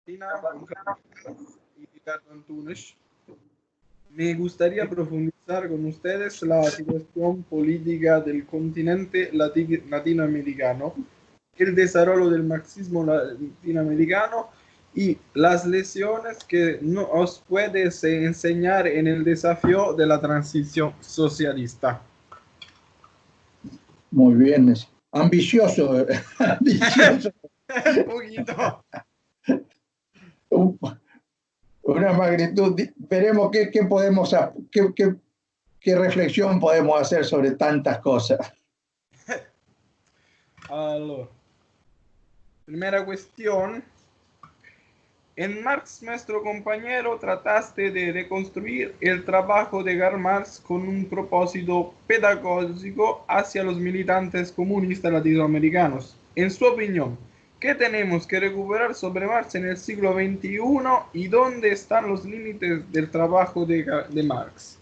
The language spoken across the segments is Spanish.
Tina, y Ricardo Antunes. Me gustaría profundizar con ustedes la situación política del continente latinoamericano, el desarrollo del marxismo latinoamericano y las lecciones que nos puede enseñar en el desafío de la transición socialista. Muy bien, ambicioso, ambicioso. Un poquito. Una magnitud. Veremos qué reflexión podemos hacer sobre tantas cosas. Allora, primera cuestión. En Marx, nuestro compañero, trataste de reconstruir el trabajo de Karl Marx con un propósito pedagógico hacia los militantes comunistas latinoamericanos. En su opinión, ¿qué tenemos que recuperar sobre Marx en el siglo XXI y dónde están los límites del trabajo de Marx?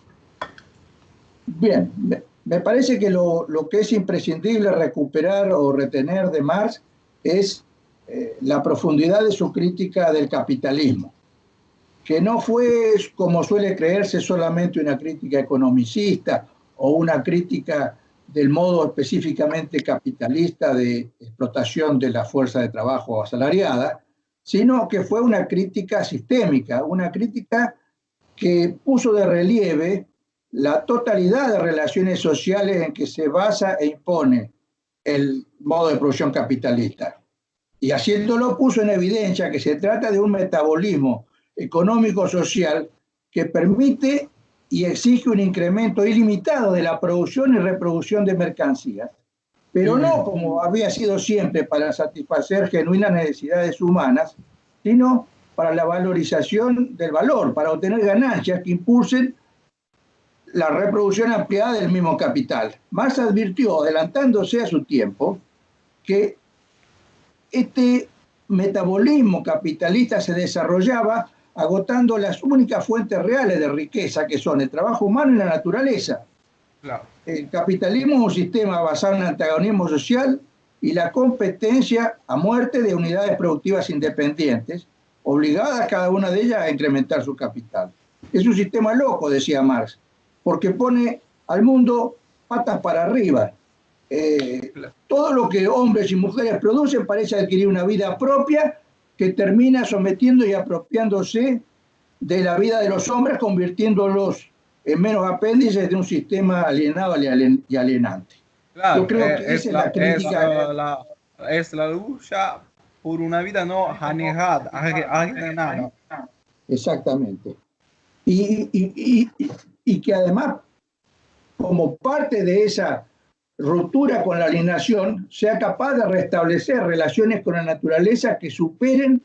Bien, me parece que lo que es imprescindible recuperar o retener de Marx es la profundidad de su crítica del capitalismo, que no fue, como suele creerse, solamente una crítica economicista o una crítica del modo específicamente capitalista de explotación de la fuerza de trabajo asalariada, sino que fue una crítica sistémica, una crítica que puso de relieve la totalidad de relaciones sociales en que se basa e impone el modo de producción capitalista. Y haciéndolo puso en evidencia que se trata de un metabolismo económico-social que permite y exige un incremento ilimitado de la producción y reproducción de mercancías, pero no como había sido siempre para satisfacer genuinas necesidades humanas, sino para la valorización del valor, para obtener ganancias que impulsen la reproducción ampliada del mismo capital. Marx advirtió, adelantándose a su tiempo, que este metabolismo capitalista se desarrollaba agotando las únicas fuentes reales de riqueza, que son el trabajo humano y la naturaleza. Claro. El capitalismo es un sistema basado en el antagonismo social y la competencia a muerte de unidades productivas independientes, obligadas cada una de ellas a incrementar su capital. Es un sistema loco, decía Marx, porque pone al mundo patas para arriba. Todo lo que hombres y mujeres producen parece adquirir una vida propia que termina sometiendo y apropiándose de la vida de los hombres, convirtiéndolos en menos apéndices de un sistema alienado y alienante. Claro, yo creo que esa es la crítica. Es la lucha por una vida no alienada. Exactamente. Y que además, como parte de esa ruptura con la alienación, sea capaz de restablecer relaciones con la naturaleza que superen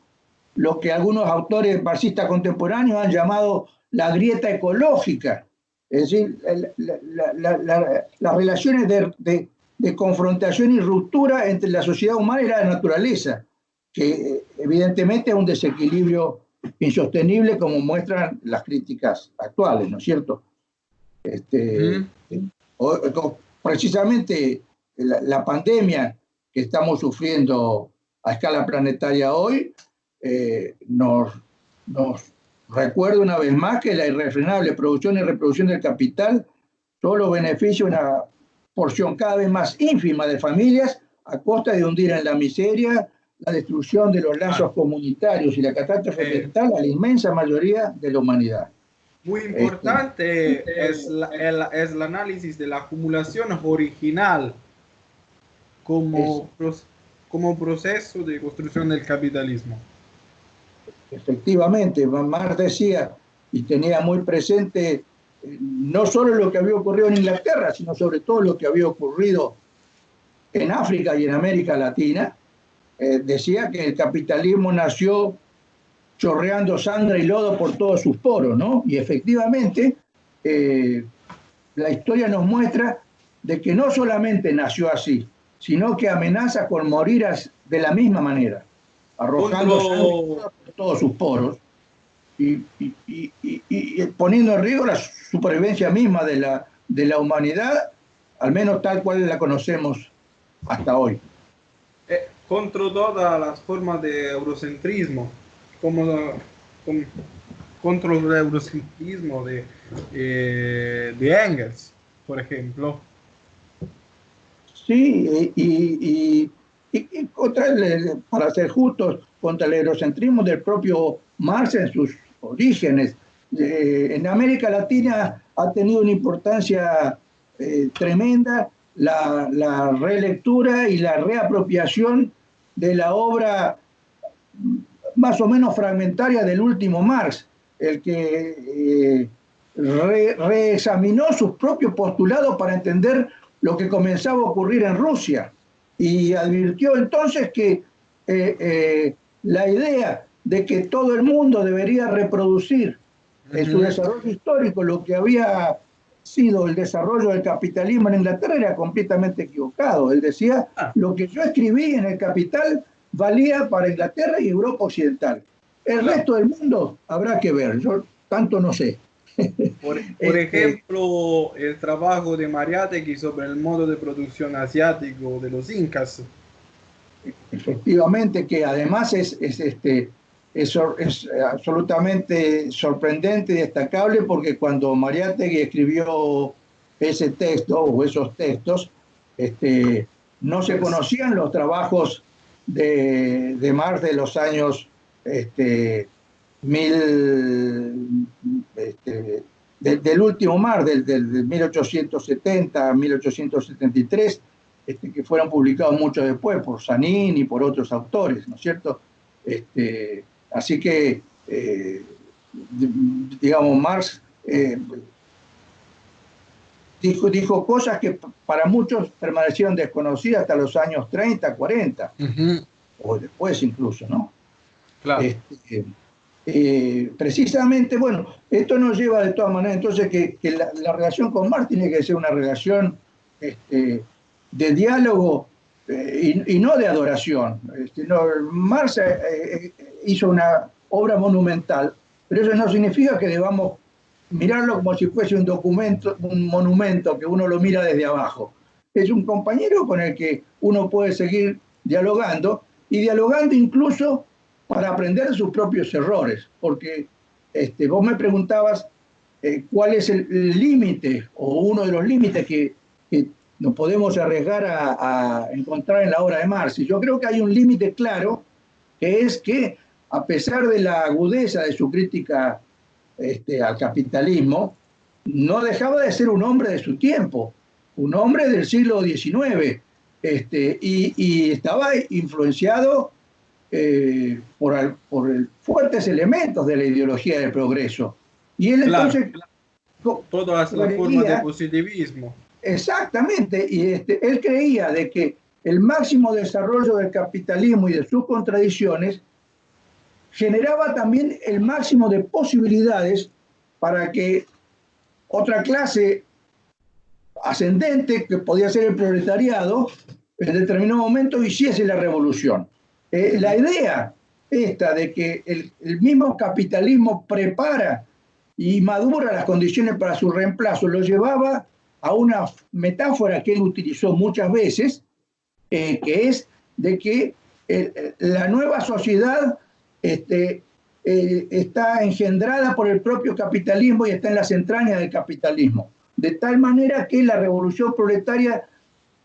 lo que algunos autores marxistas contemporáneos han llamado la grieta ecológica. Es decir, las relaciones de confrontación y ruptura entre la sociedad humana y la naturaleza, que evidentemente es un desequilibrio insostenible, como muestran las críticas actuales, ¿no es cierto? Precisamente la pandemia que estamos sufriendo a escala planetaria hoy nos recuerda una vez más que la irrefrenable producción y reproducción del capital solo beneficia una porción cada vez más ínfima de familias a costa de hundir en la miseria, la destrucción de los lazos comunitarios y la catástrofe ambiental a la inmensa mayoría de la humanidad. Muy importante es el análisis de la acumulación original como proceso de construcción del capitalismo. Efectivamente, Marx decía y tenía muy presente no solo lo que había ocurrido en Inglaterra, sino sobre todo lo que había ocurrido en África y en América Latina. Decía que el capitalismo nació chorreando sangre y lodo por todos sus poros, ¿no? Y efectivamente, la historia nos muestra de que no solamente nació así, sino que amenaza con morir de la misma manera, arrojando sangre por todos sus poros y poniendo en riesgo la supervivencia misma de la humanidad, al menos tal cual la conocemos hasta hoy. Contra todas las formas de eurocentrismo como con- contra el eurocentrismo de Engels, por ejemplo. Sí, y para ser justos, contra el eurocentrismo del propio Marx en sus orígenes. En América Latina ha tenido una importancia tremenda la relectura y la reapropiación de la obra más o menos fragmentaria del último Marx, el que reexaminó sus propios postulados para entender lo que comenzaba a ocurrir en Rusia y advirtió entonces que la idea de que todo el mundo debería reproducir en su desarrollo histórico lo que había sido el desarrollo del capitalismo en Inglaterra era completamente equivocado. Él decía, lo que yo escribí en el Capital valía para Inglaterra y Europa Occidental. El resto del mundo habrá que ver, yo tanto no sé. Por ejemplo, el trabajo de Mariátegui sobre el modo de producción asiático de los incas. Efectivamente, que además es absolutamente sorprendente y destacable porque cuando Mariátegui escribió ese texto o esos textos, no se conocían los trabajos de Marx de los años mil, del último Marx, del 1870 a 1873, que fueron publicados mucho después por Sanín y por otros autores, ¿no es cierto? Así que, digamos, Marx dijo cosas que para muchos permanecieron desconocidas hasta los años 30, 40, o después incluso, ¿no? Claro. Precisamente, bueno, esto nos lleva de todas maneras entonces que la relación con Marx tiene que ser una relación de diálogo y no de adoración. Marx hizo una obra monumental, pero eso no significa que debamos mirarlo como si fuese un documento, un monumento que uno lo mira desde abajo. Es un compañero con el que uno puede seguir dialogando y dialogando incluso para aprender de sus propios errores, porque vos me preguntabas cuál es el límite o uno de los límites que nos podemos arriesgar a encontrar en la obra de Marx. Y yo creo que hay un límite claro, que es que a pesar de la agudeza de su crítica al capitalismo, no dejaba de ser un hombre de su tiempo, un hombre del siglo XIX, y estaba influenciado por fuertes elementos de la ideología del progreso. Y él entonces... Todas las formas de positivismo. Exactamente, y él creía de que el máximo desarrollo del capitalismo y de sus contradicciones generaba también el máximo de posibilidades para que otra clase ascendente, que podía ser el proletariado, en determinado momento hiciese la revolución. La idea esta de que el mismo capitalismo prepara y madura las condiciones para su reemplazo lo llevaba a una metáfora que él utilizó muchas veces, que es de que la nueva sociedad está engendrada por el propio capitalismo y está en las entrañas del capitalismo. De tal manera que la revolución proletaria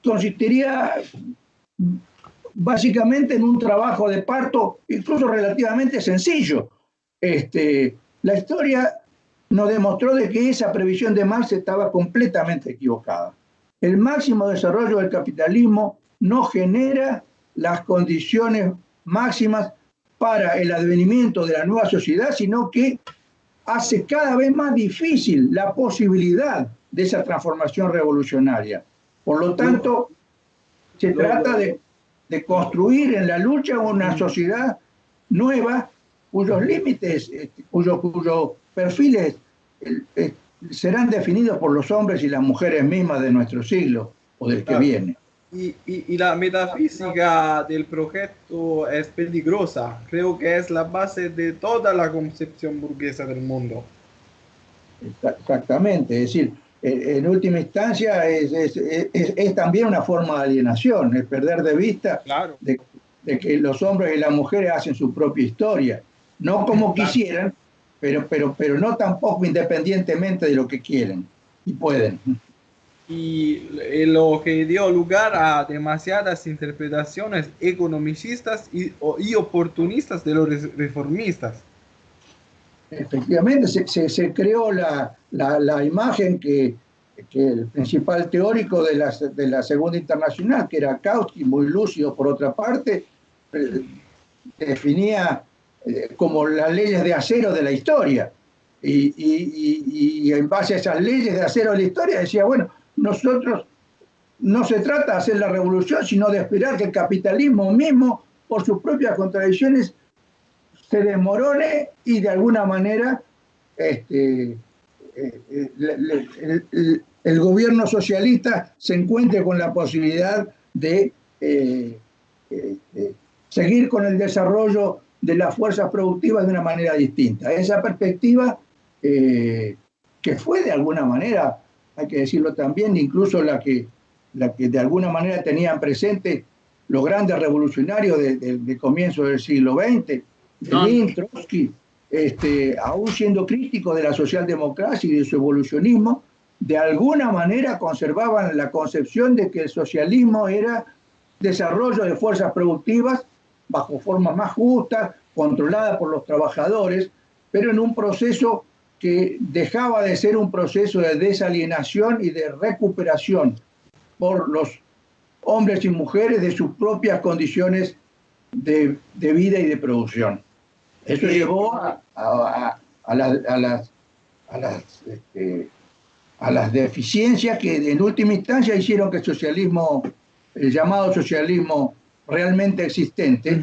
consistiría básicamente en un trabajo de parto, incluso relativamente sencillo. La historia nos demostró de que esa previsión de Marx estaba completamente equivocada. El máximo desarrollo del capitalismo no genera las condiciones máximas para el advenimiento de la nueva sociedad, sino que hace cada vez más difícil la posibilidad de esa transformación revolucionaria. Por lo tanto, se trata de construir en la lucha una sociedad nueva cuyos límites, cuyos perfiles serán definidos por los hombres y las mujeres mismas de nuestro siglo o del que viene. Y la metafísica del proyecto es peligrosa. Creo que es la base de toda la concepción burguesa del mundo. Exactamente, es decir, en última instancia es también una forma de alienación, es perder de vista Claro. de que los hombres y las mujeres hacen su propia historia no como quisieran, pero no tampoco independientemente de lo que quieren y pueden. Y lo que dio lugar a demasiadas interpretaciones economicistas y oportunistas de los reformistas. Efectivamente, se creó la imagen que el principal teórico de la Segunda Internacional, que era Kautsky, muy lúcido por otra parte, definía como las leyes de acero de la historia. Y en base a esas leyes de acero de la historia decía, bueno, nosotros no se trata de hacer la revolución, sino de esperar que el capitalismo mismo, por sus propias contradicciones, se desmorone y de alguna manera el gobierno socialista se encuentre con la posibilidad de seguir con el desarrollo de las fuerzas productivas de una manera distinta. Esa perspectiva que fue de alguna manera, hay que decirlo también, incluso la que de alguna manera tenían presente los grandes revolucionarios de comienzo del siglo XX, Lenin, Trotsky, aún siendo críticos de la socialdemocracia y de su evolucionismo, de alguna manera conservaban la concepción de que el socialismo era desarrollo de fuerzas productivas bajo formas más justas, controladas por los trabajadores, pero en un proceso que dejaba de ser un proceso de desalienación y de recuperación por los hombres y mujeres de sus propias condiciones de vida y de producción. Eso llevó a las deficiencias que en última instancia hicieron que el socialismo, el llamado socialismo realmente existente,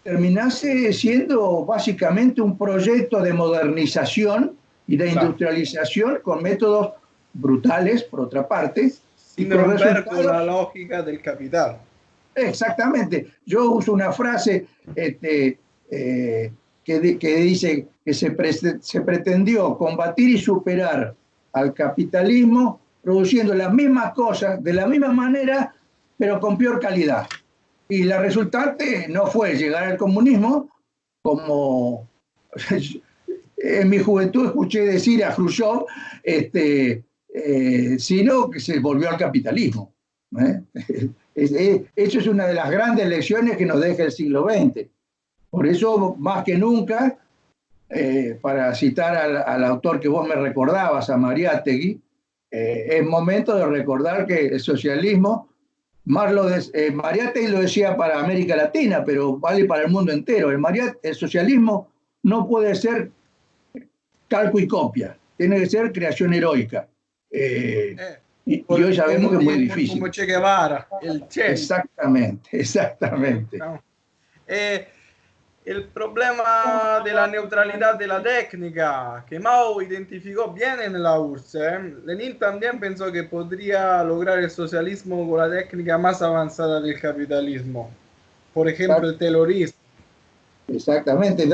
terminase siendo básicamente un proyecto de modernización y de industrialización con métodos brutales, por otra parte, sin romper con la lógica del capital. Exactamente. Yo uso una frase que dice que se pretendió combatir y superar al capitalismo produciendo las mismas cosas de la misma manera, pero con peor calidad. Y la resultante no fue llegar al comunismo, como en mi juventud escuché decir a Khrushchev, sino que se volvió al capitalismo. Eso es una de las grandes lecciones que nos deja el siglo XX. Por eso, más que nunca, para citar al autor que vos me recordabas, a Mariátegui, es momento de recordar que el socialismo, Mariátegui lo decía para América Latina, pero vale para el mundo entero. El socialismo no puede ser calco y copia, tiene que ser creación heroica. Y hoy sabemos que es muy difícil. Como Che Guevara, el Che. Exactamente. No. El problema de la neutralidad de la técnica, que Mao identificó bien en la URSS. Lenin también pensó que podría lograr el socialismo con la técnica más avanzada del capitalismo. Por ejemplo, el Taylorismo. Exactamente.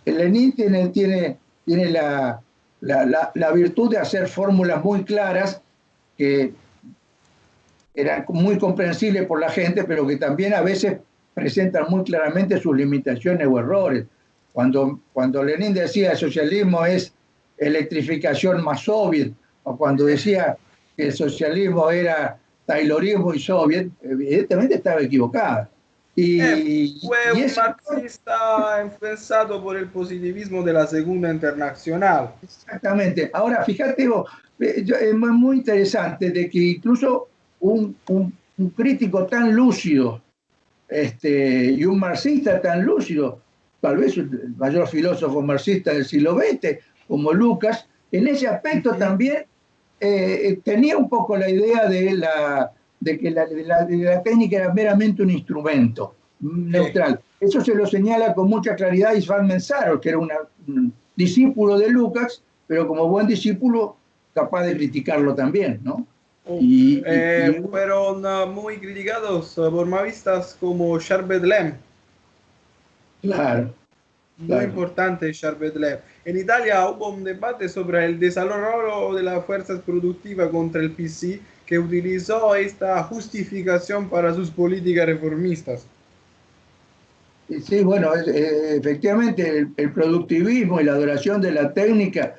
Lenin tiene la virtud de hacer fórmulas muy claras que eran muy comprensibles por la gente, pero que también a veces presentan muy claramente sus limitaciones o errores. Cuando Lenin decía el socialismo es electrificación más soviet, o cuando decía que el socialismo era taylorismo y soviet, evidentemente estaba equivocada. Fue un marxista influenciado por el positivismo de la Segunda Internacional. Exactamente. Ahora, fíjate vos, es muy interesante de que incluso un crítico tan lúcido y un marxista tan lúcido, tal vez el mayor filósofo marxista del siglo XX, como Lucas, en ese aspecto también tenía un poco la idea de que la técnica era meramente un instrumento neutral. Eso se lo señala con mucha claridad Isfán Mensaro, que era un discípulo de Lucas, pero como buen discípulo capaz de criticarlo también, ¿no? Fueron muy criticados por maoístas como Charbet Lem. Claro. Muy importante Charbet Lem. En Italia hubo un debate sobre el desarrollo de las fuerzas productivas contra el PC, que utilizó esta justificación para sus políticas reformistas. Sí, bueno, efectivamente el productivismo y la adoración de la técnica,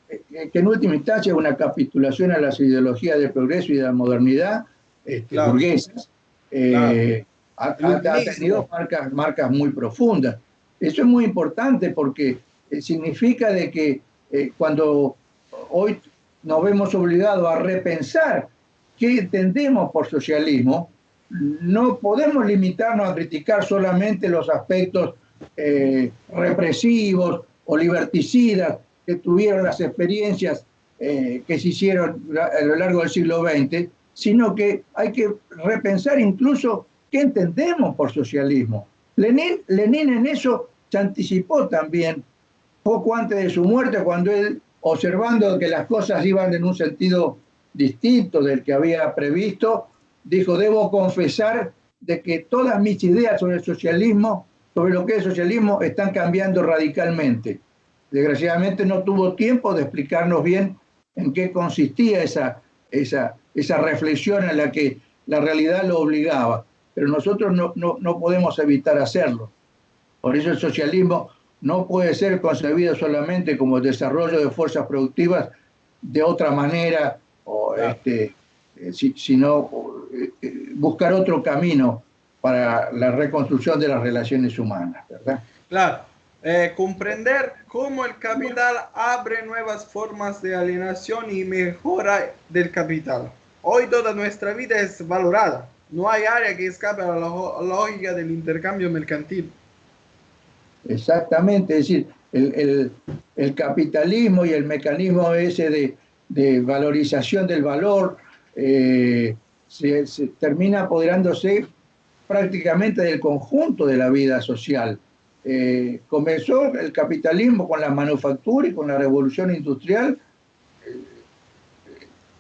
que en última instancia es una capitulación a las ideologías del progreso y de la modernidad Claro, burguesas, claro. eh, El ha tenido urbanismo, marcas muy profundas. Eso es muy importante porque significa de que cuando hoy nos vemos obligados a repensar qué entendemos por socialismo, no podemos limitarnos a criticar solamente los aspectos represivos o liberticidas que tuvieron las experiencias que se hicieron a lo largo del siglo XX, sino que hay que repensar incluso qué entendemos por socialismo. Lenin en eso se anticipó también poco antes de su muerte, cuando él, observando que las cosas iban en un sentido distinto del que había previsto, dijo, debo confesar de que todas mis ideas sobre el socialismo, sobre lo que es socialismo, están cambiando radicalmente. Desgraciadamente no tuvo tiempo de explicarnos bien en qué consistía esa reflexión en la que la realidad lo obligaba, pero nosotros no podemos evitar hacerlo. Por eso el socialismo no puede ser concebido solamente como el desarrollo de fuerzas productivas de otra manera, o claro. sino buscar otro camino para la reconstrucción de las relaciones humanas, ¿verdad? Claro, comprender cómo el capital abre nuevas formas de alienación y mejora del capital. Hoy toda nuestra vida es valorada. No hay área que escape a la lógica del intercambio mercantil. Exactamente, es decir, el capitalismo y el mecanismo ese de valorización del valor se termina apoderándose prácticamente del conjunto de la vida social. Comenzó el capitalismo con la manufactura y con la revolución industrial,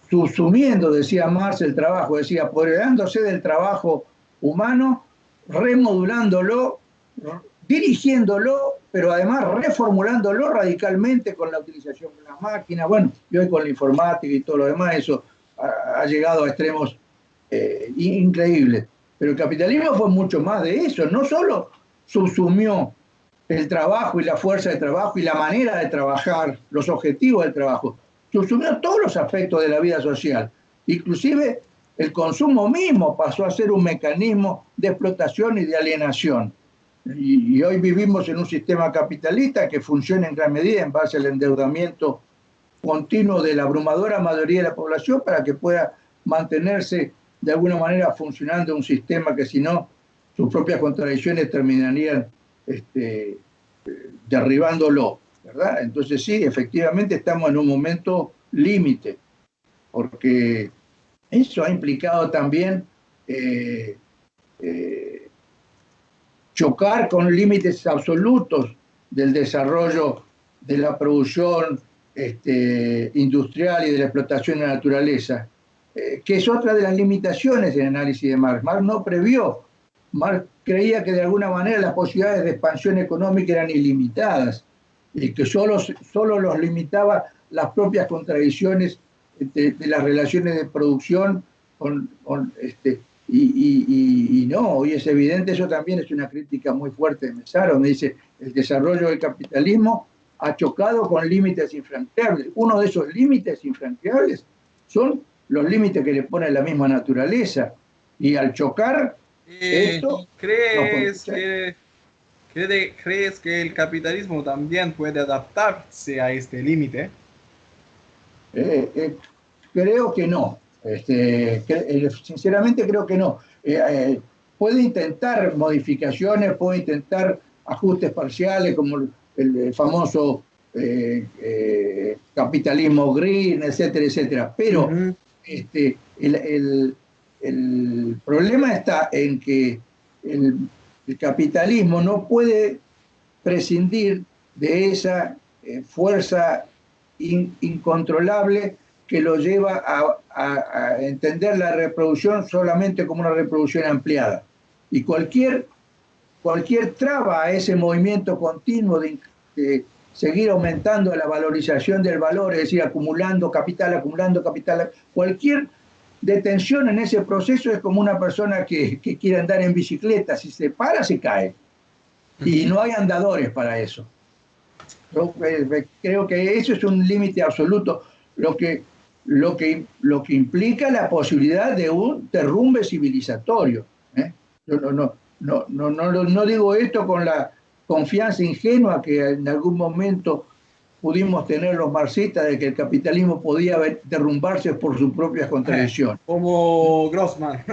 subsumiendo, decía Marx, el trabajo, decía, apoderándose del trabajo humano, remodulándolo, dirigiéndolo, pero además reformulándolo radicalmente con la utilización de las máquinas, bueno, y hoy con la informática y todo lo demás, eso ha llegado a extremos increíbles. Pero el capitalismo fue mucho más de eso, no solo subsumió el trabajo y la fuerza de trabajo y la manera de trabajar, los objetivos del trabajo, subsumió todos los aspectos de la vida social, inclusive el consumo mismo pasó a ser un mecanismo de explotación y de alienación. Y hoy vivimos en un sistema capitalista que funciona en gran medida en base al endeudamiento continuo de la abrumadora mayoría de la población para que pueda mantenerse de alguna manera funcionando un sistema que si no, sus propias contradicciones terminarían derribándolo, ¿verdad? Entonces sí, efectivamente estamos en un momento límite, porque eso ha implicado también eh, eh, chocar con límites absolutos del desarrollo de la producción industrial y de la explotación de la naturaleza, que es otra de las limitaciones del análisis de Marx. Marx no previó, Marx creía que de alguna manera las posibilidades de expansión económica eran ilimitadas y que solo los limitaba las propias contradicciones de las relaciones de producción y no, hoy es evidente, eso también es una crítica muy fuerte de Mesaro, donde dice el desarrollo del capitalismo ha chocado con límites infranqueables. Uno de esos límites infranqueables son los límites que le pone la misma naturaleza. Y al chocar esto, nos ¿Crees conduce. que, crees que el capitalismo también puede adaptarse a este límite? Eh, eh, Creo que no. Sinceramente creo que no. Puede intentar modificaciones, puede intentar ajustes parciales, como el famoso capitalismo green, etcétera, etcétera. Uh Pero -huh. el problema está en que el, el capitalismo no puede prescindir de esa fuerza incontrolable que lo lleva a entender la reproducción solamente como una reproducción ampliada. Y cualquier traba a ese movimiento continuo de seguir aumentando la valorización del valor, es decir, acumulando capital, cualquier detención en ese proceso es como una persona que quiere andar en bicicleta, si se para, se cae. y no hay andadores para eso. Yo creo que eso es un límite absoluto, lo que implica la posibilidad de un derrumbe civilizatorio. ¿Eh? Yo no digo esto con la confianza ingenua que en algún momento pudimos tener los marxistas de que el capitalismo podía derrumbarse por sus propias contradicciones. Como Grossman,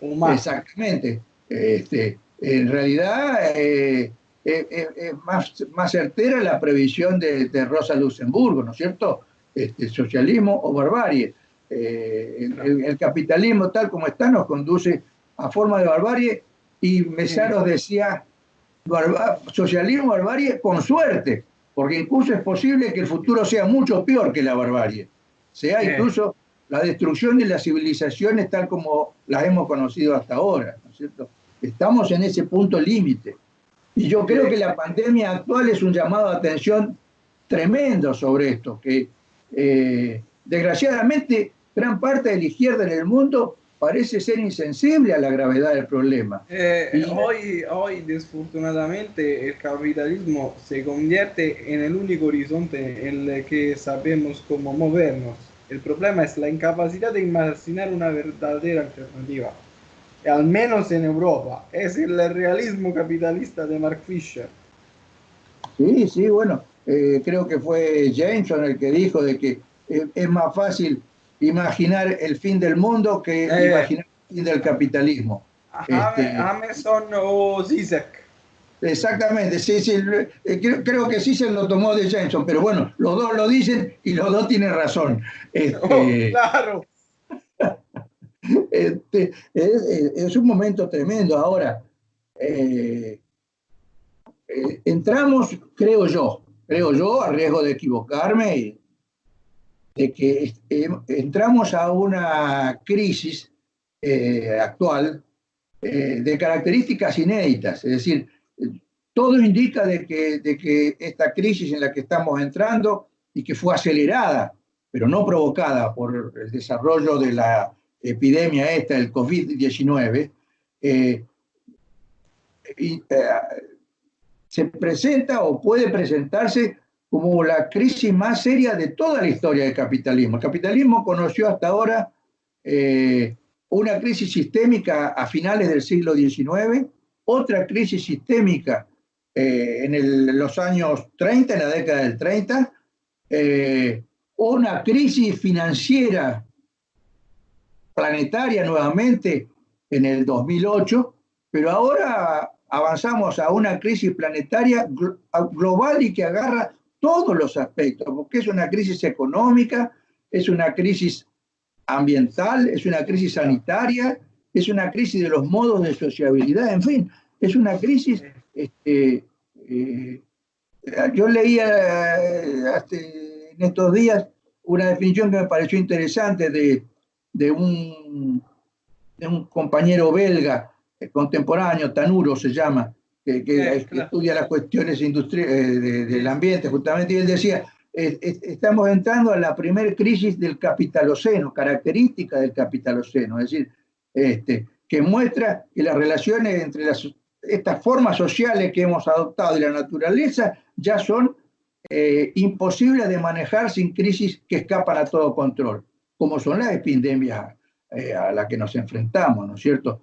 o Marx. Exactamente. En realidad es más certera la previsión de Rosa Luxemburgo, ¿no es cierto? Socialismo o barbarie. El capitalismo tal como está nos conduce a forma de barbarie y Mesaros decía socialismo, barbarie con suerte, porque incluso es posible que el futuro sea mucho peor que la barbarie, sea incluso la destrucción de las civilizaciones tal como las hemos conocido hasta ahora, ¿no es cierto? Estamos en ese punto límite. Y yo creo que la pandemia actual es un llamado de atención tremendo sobre esto, que desgraciadamente gran parte de la izquierda en el mundo parece ser insensible a la gravedad del problema. Hoy, desafortunadamente, el capitalismo se convierte en el único horizonte en el que sabemos cómo movernos. El problema es la incapacidad de imaginar una verdadera alternativa. Al menos en Europa. Es el realismo capitalista de Mark Fisher. Sí, sí, bueno, creo que fue Jameson el que dijo de que es más fácil imaginar el fin del mundo que imaginar el fin del capitalismo. Jameson o Zizek. Exactamente, sí, sí, creo que sí se lo tomó de Jameson, pero bueno, los dos lo dicen y los dos tienen razón. Claro. Es un momento tremendo. Ahora, entramos, creo yo, a riesgo de equivocarme, de que entramos a una crisis actual de características inéditas. Es decir, todo indica de que esta crisis en la que estamos entrando y que fue acelerada, pero no provocada por el desarrollo de la epidemia esta, el COVID-19, se presenta o puede presentarse como la crisis más seria de toda la historia del capitalismo. El capitalismo conoció hasta ahora una crisis sistémica a finales del siglo XIX, otra crisis sistémica en los años 30, en la década del 30, una crisis financiera planetaria nuevamente en el 2008, pero ahora avanzamos a una crisis planetaria global y que agarra todos los aspectos, porque es una crisis económica, es una crisis ambiental, es una crisis sanitaria, es una crisis de los modos de sociabilidad, en fin, es una crisis. Yo leía en estos días una definición que me pareció interesante de un compañero belga contemporáneo, Tanuro se llama, que estudia las cuestiones del ambiente, justamente, y él decía, estamos entrando a la primera crisis del capitaloceno, característica del capitaloceno, es decir, que muestra que las relaciones entre estas formas sociales que hemos adoptado y la naturaleza ya son imposibles de manejar sin crisis que escapan a todo control, como son las epidemias a las que nos enfrentamos, ¿no es cierto?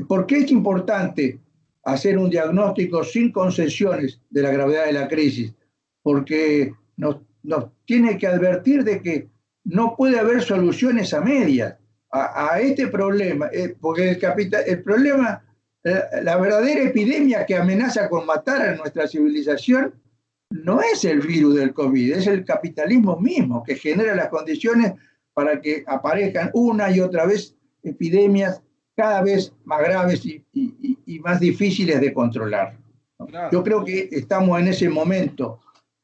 ¿Por qué es importante hacer un diagnóstico sin concesiones de la gravedad de la crisis? Porque nos tiene que advertir de que no puede haber soluciones a medias a este problema, porque el problema, la verdadera epidemia que amenaza con matar a nuestra civilización no es el virus del COVID, es el capitalismo mismo que genera las condiciones para que aparezcan una y otra vez epidemias cada vez más graves y más difíciles de controlar. Claro. Yo creo que estamos en ese momento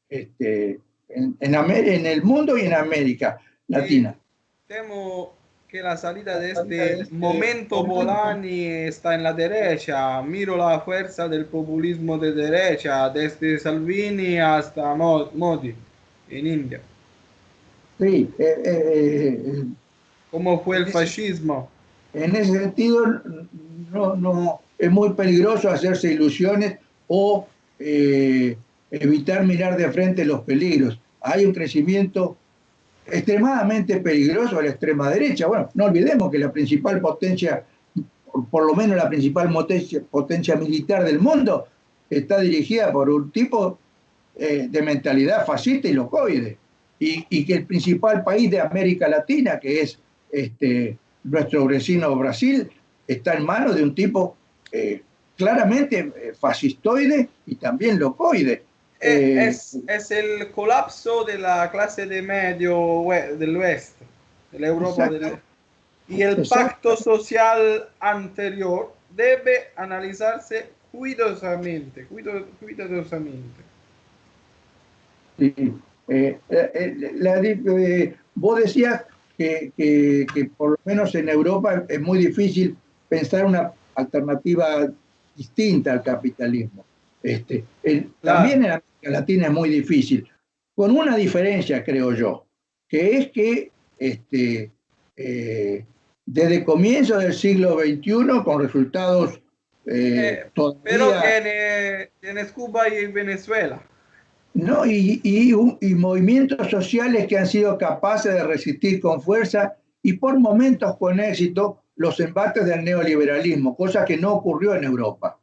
en el mundo y en América Latina. Temo que la salida de este momento Polanyi está en la derecha. Miro la fuerza del populismo de derecha, desde Salvini hasta Modi en India. Sí. ¿Cómo fue el fascismo? En ese sentido, no, es muy peligroso hacerse ilusiones, o evitar mirar de frente los peligros. Hay un crecimiento extremadamente peligroso a la extrema derecha. Bueno, no olvidemos que la principal potencia, por lo menos la principal potencia militar del mundo, está dirigida por un tipo de mentalidad fascista y locoide. Y que el principal país de América Latina, que es nuestro vecino Brasil, está en manos de un tipo claramente fascistoide y también locoide. Es el colapso de la clase de medio del oeste, de la Europa del... Y el pacto social anterior debe analizarse cuidadosamente, cuidadosamente. Sí. Vos decías que por lo menos en Europa es muy difícil pensar una alternativa distinta al capitalismo. También en América Latina es muy difícil, con una diferencia, creo yo, que es que desde comienzos del siglo XXI, con resultados pero todavía... tienes Cuba y Venezuela. ¿No? Y movimientos sociales que han sido capaces de resistir con fuerza y por momentos con éxito los embates del neoliberalismo, cosa que no ocurrió en Europa.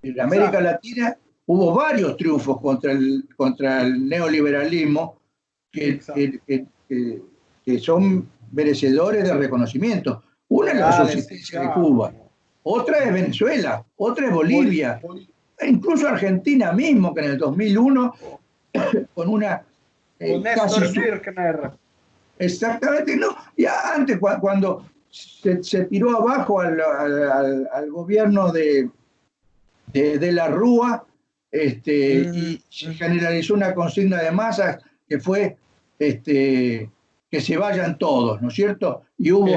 En América Latina hubo varios triunfos contra el neoliberalismo que son merecedores de reconocimiento. Una es la subsistencia de Cuba, otra es Venezuela, otra es Bolivia, e incluso Argentina mismo, que en el 2001 con una con Néstor Kirchner. Exactamente, no. Ya antes, cuando se tiró abajo al gobierno de la Rúa, y se generalizó una consigna de masas que fue que se vayan todos, ¿no es cierto? Y hubo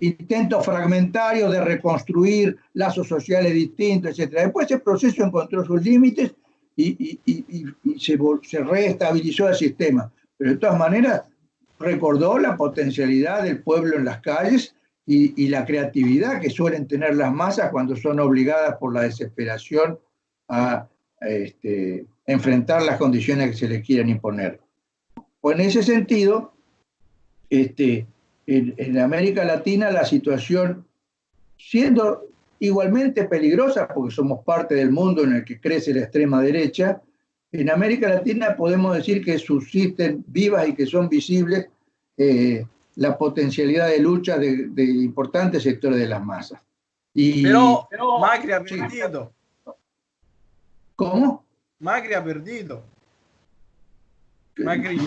intentos fragmentarios de reconstruir lazos sociales distintos, etc. Después ese proceso encontró sus límites y se reestabilizó el sistema. Pero de todas maneras recordó la potencialidad del pueblo en las calles y la creatividad que suelen tener las masas cuando son obligadas por la desesperación a enfrentar las condiciones que se les quieren imponer. Pues en ese sentido, en América Latina la situación, siendo igualmente peligrosa, porque somos parte del mundo en el que crece la extrema derecha, en América Latina podemos decir que subsisten vivas y que son visibles la potencialidad de lucha de importantes sectores de las masas. Pero Macri ha perdido. ¿Cómo? Macri ha perdido. Macri.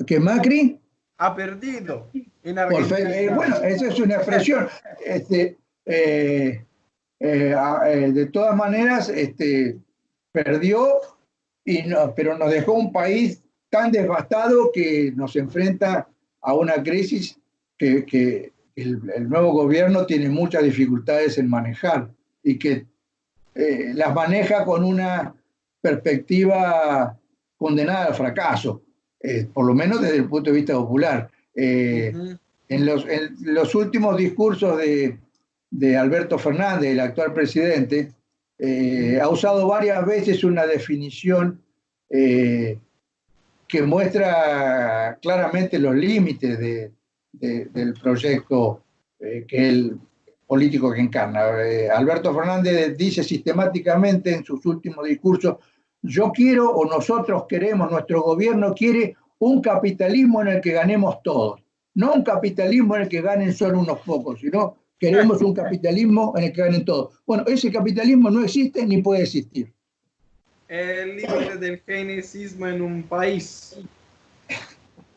¿Que Macri? Ha perdido en Argentina. Bueno, esa es una expresión. De todas maneras, perdió, pero nos dejó un país tan devastado que nos enfrenta a una crisis que el nuevo gobierno tiene muchas dificultades en manejar y que las maneja con una perspectiva condenada al fracaso, por lo menos desde el punto de vista popular. En los últimos discursos de Alberto Fernández, el actual presidente, ha usado varias veces una definición que muestra claramente los límites del proyecto político que encarna. Alberto Fernández dice sistemáticamente en sus últimos discursos: yo quiero, o nosotros queremos, nuestro gobierno quiere un capitalismo en el que ganemos todos, no un capitalismo en el que ganen solo unos pocos, sino queremos un capitalismo en el que ganen todos. Bueno, ese capitalismo no existe ni puede existir. El límite del keynesismo en un país.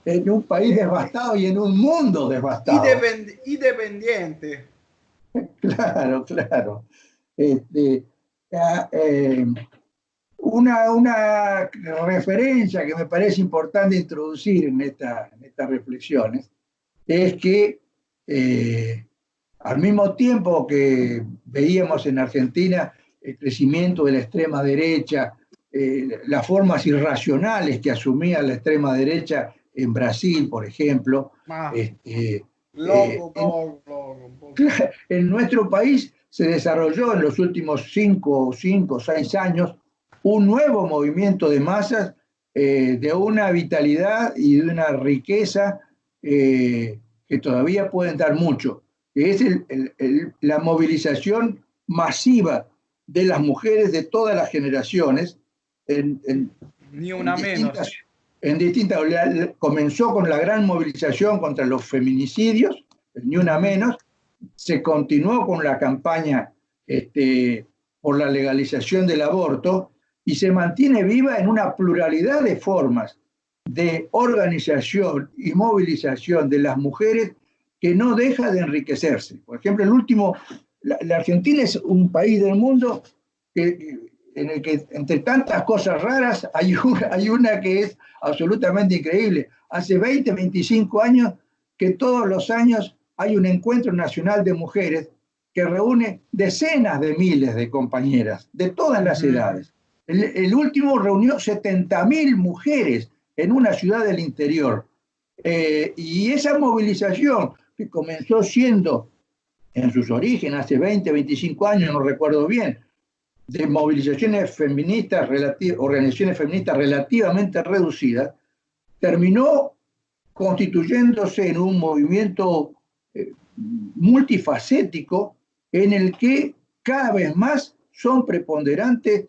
En un país devastado y en un mundo devastado. Y dependiente. Claro, claro. Una referencia que me parece importante introducir en estas reflexiones es que al mismo tiempo que veíamos en Argentina el crecimiento de la extrema derecha, las formas irracionales que asumía la extrema derecha en Brasil, por ejemplo, Loco. en nuestro país se desarrolló en los últimos 5 o 6 años un nuevo movimiento de masas de una vitalidad y de una riqueza que todavía pueden dar mucho, que es la movilización masiva de las mujeres de todas las generaciones Ni una menos. En distintas. Comenzó con la gran movilización contra los feminicidios, ni una menos, se continuó con la campaña por la legalización del aborto y se mantiene viva en una pluralidad de formas de organización y movilización de las mujeres que no deja de enriquecerse. Por ejemplo, la Argentina es un país del mundo en el que entre tantas cosas raras hay una que es absolutamente increíble. Hace 20, 25 años que todos los años hay un encuentro nacional de mujeres que reúne decenas de miles de compañeras de todas las edades. El último reunió 70.000 mujeres en una ciudad del interior. Y esa movilización que comenzó siendo en sus orígenes hace 20, 25 años, no recuerdo bien, de movilizaciones feministas, organizaciones feministas relativamente reducidas, terminó constituyéndose en un movimiento multifacético en el que cada vez más son preponderantes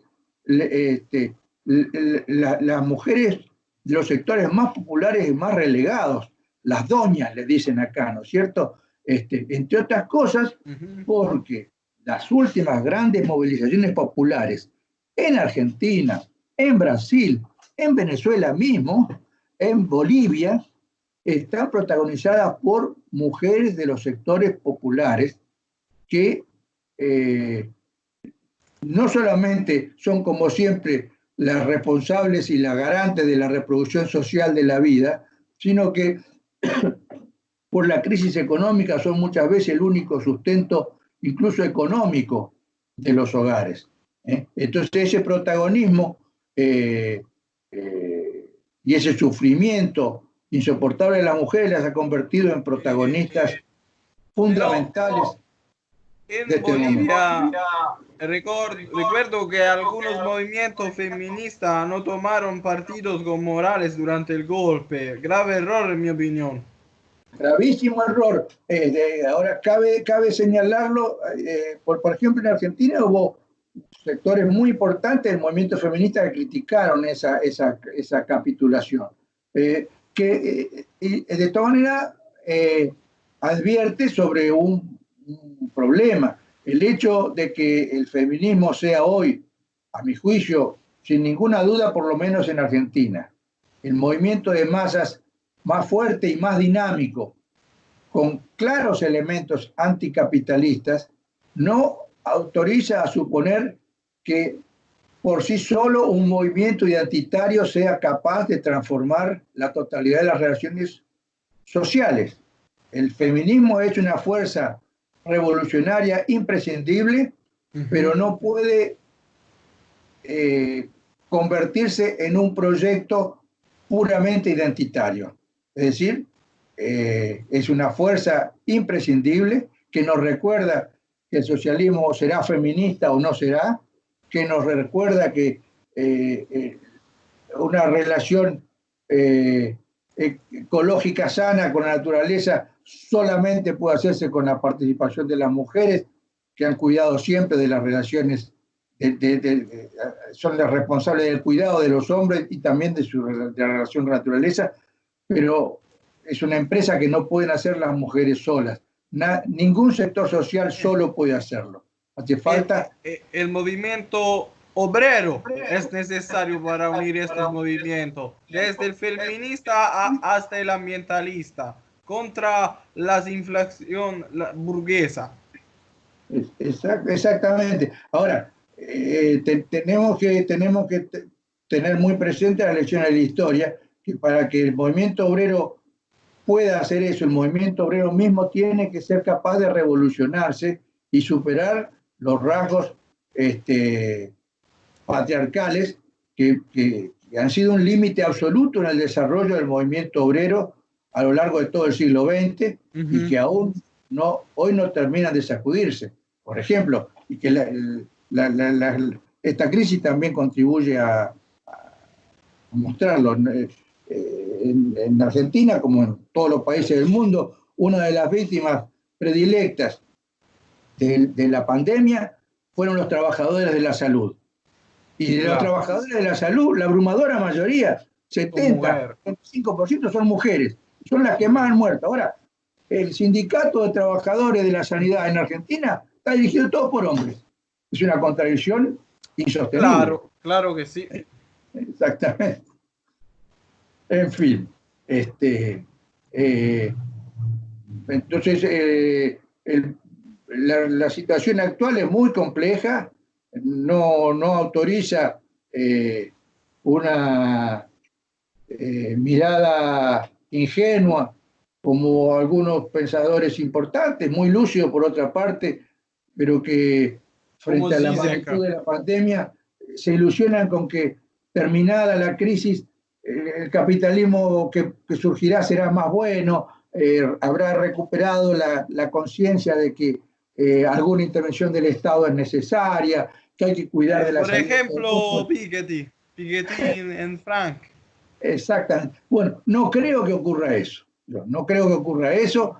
las mujeres de los sectores más populares y más relegados, las doñas, le dicen acá, ¿no es cierto? Entre otras cosas, porque las últimas grandes movilizaciones populares en Argentina, en Brasil, en Venezuela mismo, en Bolivia, están protagonizadas por mujeres de los sectores populares que no solamente son, como siempre, las responsables y las garantes de la reproducción social de la vida, sino que por la crisis económica son muchas veces el único sustento, incluso económico, de los hogares. Entonces ese protagonismo y ese sufrimiento insoportable de las mujeres las ha convertido en protagonistas fundamentales en de este Bolivia, momento. recuerdo que algunos movimientos feministas no tomaron partidos con Morales durante el golpe. Grave error, en mi opinión. Gravísimo error. Ahora cabe señalarlo, por ejemplo, en Argentina hubo sectores muy importantes del movimiento feminista que criticaron esa capitulación. Que de todas maneras advierte sobre un problema. El hecho de que el feminismo sea hoy, a mi juicio, sin ninguna duda, por lo menos en Argentina, el movimiento de masas más fuerte y más dinámico, con claros elementos anticapitalistas, no autoriza a suponer que por sí solo un movimiento identitario sea capaz de transformar la totalidad de las relaciones sociales. El feminismo es una fuerza revolucionaria imprescindible, pero no puede convertirse en un proyecto puramente identitario. Es decir, es una fuerza imprescindible que nos recuerda que el socialismo será feminista o no será, que nos recuerda que una relación ecológica sana con la naturaleza solamente puede hacerse con la participación de las mujeres, que han cuidado siempre de las relaciones, son las responsables del cuidado de los hombres y también de la relación con la naturaleza, pero es una empresa que no pueden hacer las mujeres solas. Ningún sector social solo puede hacerlo. Hace falta... El movimiento obrero es necesario para unir estos movimientos, desde el feminista hasta el ambientalista, contra la inflación burguesa. Exactamente. Ahora, tenemos que tener muy presente la lección de la historia, que para que el movimiento obrero pueda hacer eso, el movimiento obrero mismo tiene que ser capaz de revolucionarse y superar los rasgos patriarcales que han sido un límite absoluto en el desarrollo del movimiento obrero a lo largo de todo el siglo XX y que aún hoy no terminan de sacudirse. por ejemplo, y que esta crisis también contribuye a mostrarlo. En Argentina, como en todos los países del mundo, una de las víctimas predilectas de la pandemia fueron los trabajadores de la salud. Y de los Claro, trabajadores de la salud, la abrumadora mayoría, son 70, mujeres. 25% son mujeres, son las que más han muerto. Ahora, el sindicato de trabajadores de la sanidad en Argentina está dirigido todo por hombres. Es una contradicción insostenible. Claro, claro que sí. Exactamente. En fin, entonces la situación actual es muy compleja, no autoriza una mirada ingenua como algunos pensadores importantes, muy lúcidos por otra parte, pero que Como frente a la Zizek. magnitud de la pandemia se ilusionan con que terminada la crisis, el capitalismo que surgirá será más bueno, habrá recuperado la conciencia de que alguna intervención del Estado es necesaria, que hay que cuidar de la Por salud de todo el ejemplo, mundo. Piketty en Frank. Exactamente. Bueno, no creo que ocurra eso. Yo no creo que ocurra eso.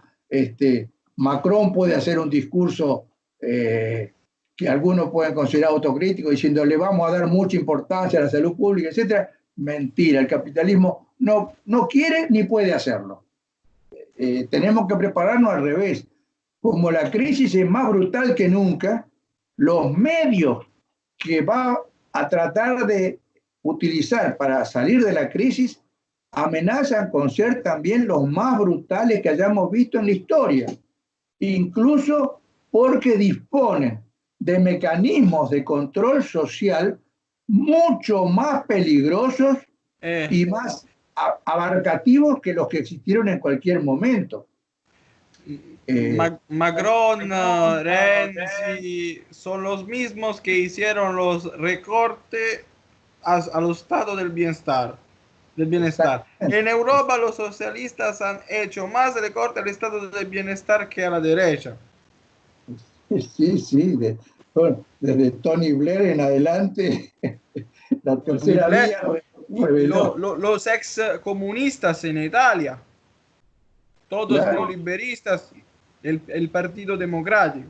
Macron puede hacer un discurso que algunos pueden considerar autocrítico, diciendo le vamos a dar mucha importancia a la salud pública, etcétera. Mentira, el capitalismo no quiere ni puede hacerlo. Tenemos que prepararnos al revés. Como la crisis es más brutal que nunca, los medios que va a tratar de utilizar para salir de la crisis amenazan con ser también los más brutales que hayamos visto en la historia, incluso porque disponen de mecanismos de control social mucho más peligrosos Eh, y más abarcativos que los que existieron en cualquier momento. Macron, Renzi, son los mismos que hicieron los recortes a los estados del bienestar. Del bienestar. Exactamente. En Europa los socialistas han hecho más recortes al estado del bienestar que a la derecha. Sí, sí, bueno, desde Tony Blair en adelante, la Tony tercera Blair vía y reveló. los ex comunistas en Italia, todos Claro, neoliberistas, el Partido Democrático.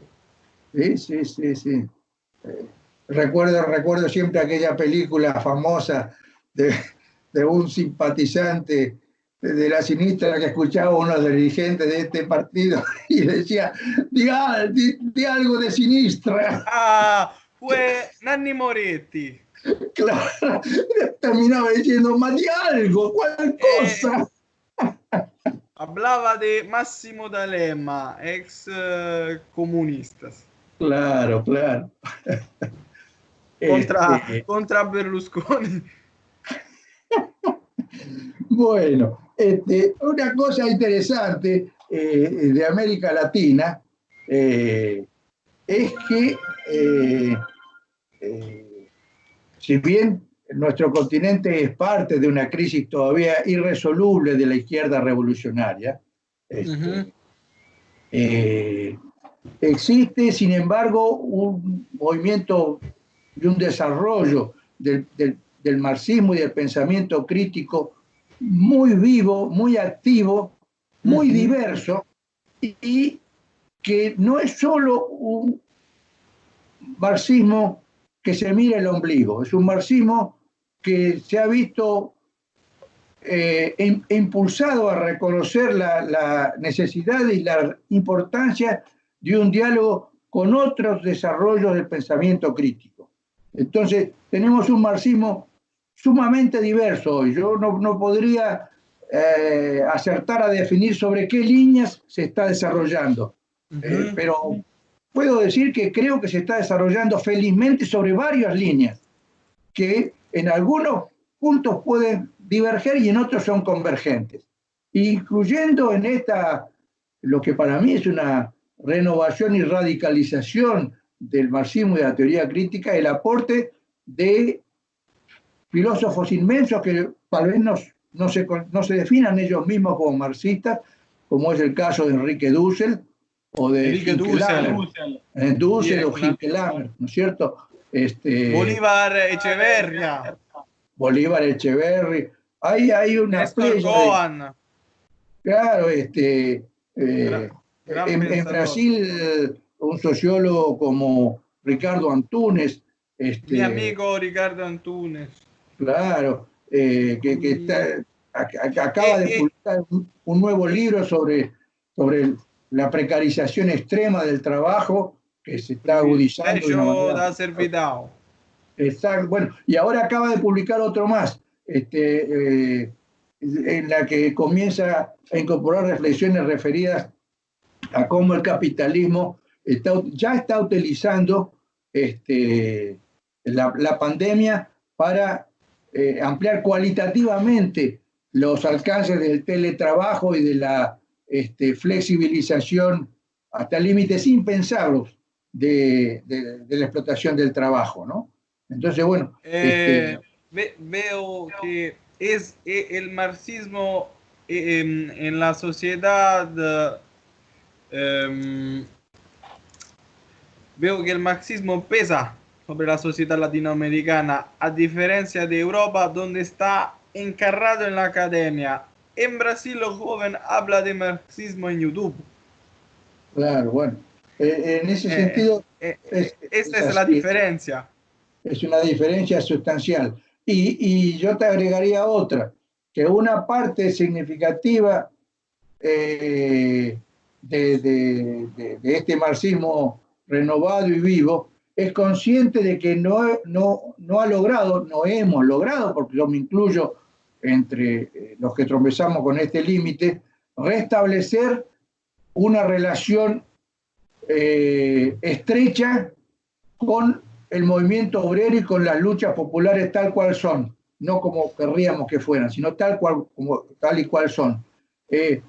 sí, sí, sí, sí. Eh, recuerdo siempre aquella película famosa de un simpatizante de la sinistra que escuchaba a uno de los dirigentes de este partido y decía, di algo de sinistra. Ah, fue Nanni Moretti. Claro, terminaba diciendo, ma di algo, cual Eh, cosa. hablaba de Massimo D'Alema, ex comunistas, Claro, claro. Este, contra Berlusconi. bueno, una cosa interesante de América Latina es que eh, si bien nuestro continente es parte de una crisis todavía irresoluble de la izquierda revolucionaria, Uh -huh. eh, existe, sin embargo, un movimiento y un desarrollo del marxismo y del pensamiento crítico muy vivo, muy activo, Uh muy -huh. diverso y que no es solo un marxismo que se mira el ombligo, es un marxismo que se ha visto impulsado a reconocer la necesidad y la importancia de un diálogo con otros desarrollos del pensamiento crítico. Entonces, tenemos un marxismo sumamente diverso hoy. Yo no podría acertar a definir sobre qué líneas se está desarrollando, Uh -huh. pero puedo decir que creo que se está desarrollando felizmente sobre varias líneas, que en algunos puntos pueden diverger y en otros son convergentes, incluyendo en esta, lo que para mí es una renovación y radicalización del marxismo y de la teoría crítica, el aporte de filósofos inmensos que tal vez no se definan ellos mismos como marxistas, como es el caso de Enrique Dussel o de Enrique Dussel. Dussel o Hinkelhammer, ¿no es cierto? Bolívar Echeverria. Bolívar Echeverri. Hay una Néstor Cohen. Claro, Gran en Brasil, un sociólogo como Ricardo Antunes. Mi amigo Ricardo Antunes. Claro, que acaba de publicar un nuevo libro sobre la precarización extrema del trabajo que se está agudizando de una manera. Exacto. Bueno, y ahora acaba de publicar otro más, en la que comienza a incorporar reflexiones referidas a cómo el capitalismo ya está utilizando la pandemia para ampliar cualitativamente los alcances del teletrabajo y de la flexibilización hasta límites impensables de la explotación del trabajo, ¿no? Entonces, bueno. Veo que es el marxismo en la sociedad. Veo que el marxismo pesa sobre la sociedad latinoamericana, a diferencia de Europa, donde está encarrado en la academia. En Brasil, los jóvenes hablan de marxismo en YouTube. Claro, bueno. En ese sentido. Esta es la diferencia. Es una diferencia sustancial. Y yo te agregaría otra, que una parte significativa de este marxismo renovado y vivo es consciente de que no ha logrado, no hemos logrado, porque yo me incluyo entre los que tropezamos con este límite, restablecer una relación estrecha con el movimiento obrero y con las luchas populares tal cual son, no como querríamos que fueran, sino tal y cual son.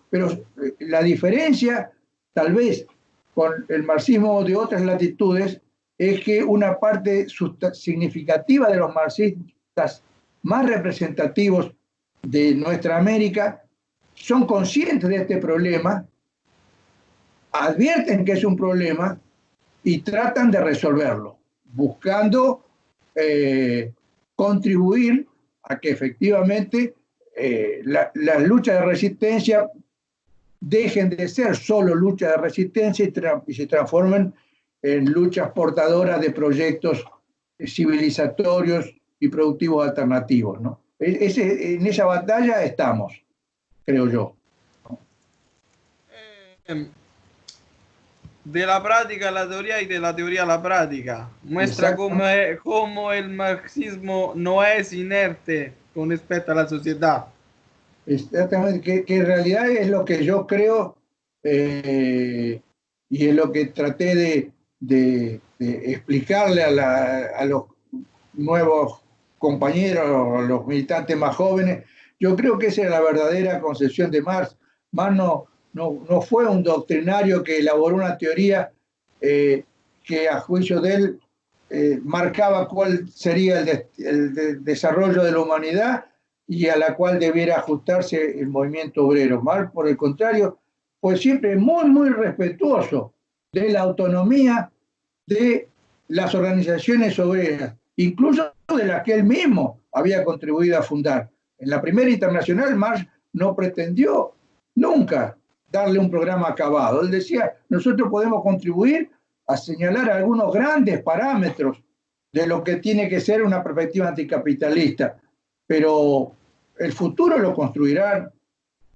Pero la diferencia, tal vez, con el marxismo de otras latitudes, es que una parte significativa de los marxistas más representativos de nuestra América son conscientes de este problema, advierten que es un problema y tratan de resolverlo, buscando contribuir a que efectivamente las luchas de resistencia dejen de ser solo luchas de resistencia y se transformen en luchas portadoras de proyectos civilizatorios y productivos alternativos, ¿no? En esa batalla estamos, creo yo. De la práctica a la teoría y de la teoría a la práctica. Muestra cómo el marxismo no es inerte con respecto a la sociedad. Exactamente, que en realidad es lo que yo creo y es lo que traté de explicarle a los nuevos compañeros, a los militantes más jóvenes. Yo creo que esa es la verdadera concepción de Marx. Marx no fue un doctrinario que elaboró una teoría que a juicio de él marcaba cuál sería el desarrollo de la humanidad y a la cual debiera ajustarse el movimiento obrero. Marx, por el contrario, fue siempre muy respetuoso de la autonomía de las organizaciones obreras, incluso de las que él mismo había contribuido a fundar. En la primera internacional, Marx no pretendió nunca darle un programa acabado. Él decía, nosotros podemos contribuir a señalar algunos grandes parámetros de lo que tiene que ser una perspectiva anticapitalista, pero el futuro lo construirán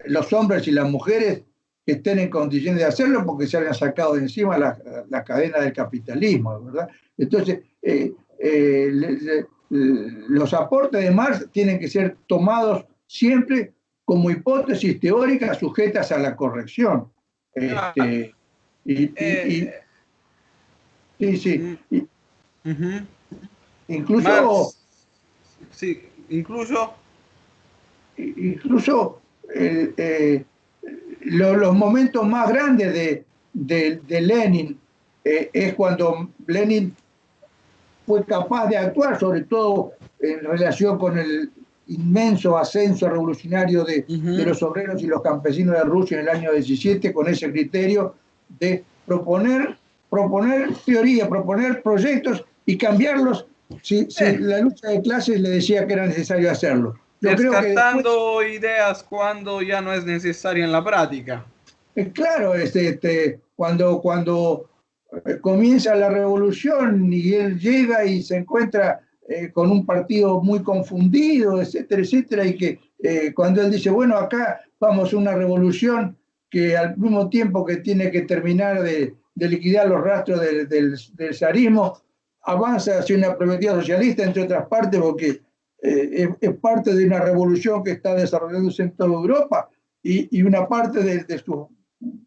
los hombres y las mujeres que estén en condiciones de hacerlo porque se hayan sacado de encima la cadena del capitalismo, ¿verdad? Entonces, los aportes de Marx tienen que ser tomados siempre como hipótesis teóricas sujetas a la corrección. Incluso Marx, sí, incluso los momentos más grandes de Lenin es cuando Lenin fue capaz de actuar, sobre todo en relación con el inmenso ascenso revolucionario de los obreros y los campesinos de Rusia en el año 17, con ese criterio de proponer teoría, proponer proyectos y cambiarlos si la lucha de clases le decía que era necesario hacerlo. Yo creo que después, Descartando ideas cuando ya no es necesario en la práctica. claro, cuando comienza la revolución y él llega y se encuentra con un partido muy confundido, etcétera, etcétera, y que cuando él dice, bueno, acá vamos a una revolución que al mismo tiempo que tiene que terminar de liquidar los rastros del zarismo, avanza hacia una perspectiva socialista, entre otras partes, porque es parte de una revolución que está desarrollándose en toda Europa y una parte de sus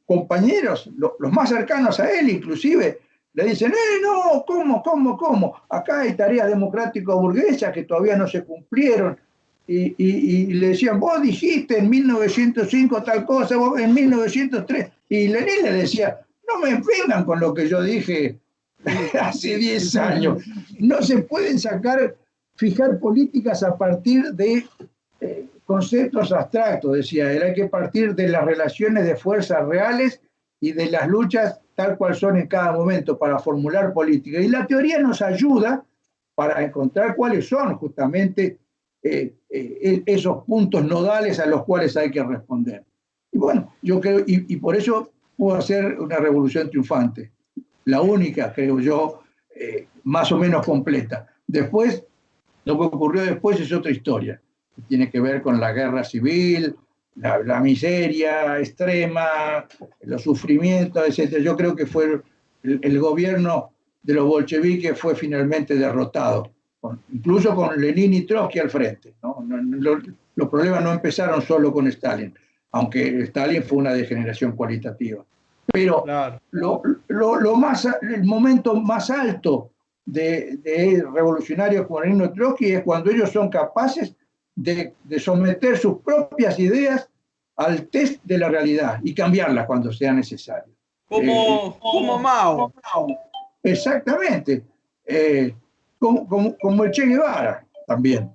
compañeros, los más cercanos a él inclusive, le dicen, no, ¿cómo? Acá hay tareas democrático-burguesas que todavía no se cumplieron. Y le decían, vos dijiste en 1905 tal cosa, vos en 1903. Y Lenin le decía, no me vengan con lo que yo dije hace 10 años. No se pueden fijar políticas a partir de conceptos abstractos, decía él. Hay que partir de las relaciones de fuerzas reales y de las luchas tal cual son en cada momento para formular política. Y la teoría nos ayuda para encontrar cuáles son justamente esos puntos nodales a los cuales hay que responder. Y bueno, yo creo, y por eso pudo hacer una revolución triunfante, la única, creo yo, más o menos completa. Después, lo que ocurrió después es otra historia, que tiene que ver con la guerra civil, la miseria extrema, los sufrimientos, etc. Yo creo que fue el gobierno de los bolcheviques fue finalmente derrotado, incluso con Lenin y Trotsky al frente, ¿no? Los problemas no empezaron solo con Stalin, aunque Stalin fue una degeneración cualitativa. Pero Claro. el momento más alto de revolucionarios como Lenin y Trotsky es cuando ellos son capaces de someter sus propias ideas al test de la realidad y cambiarlas cuando sea necesario. Como Mao. Exactamente. Como el Che Guevara también,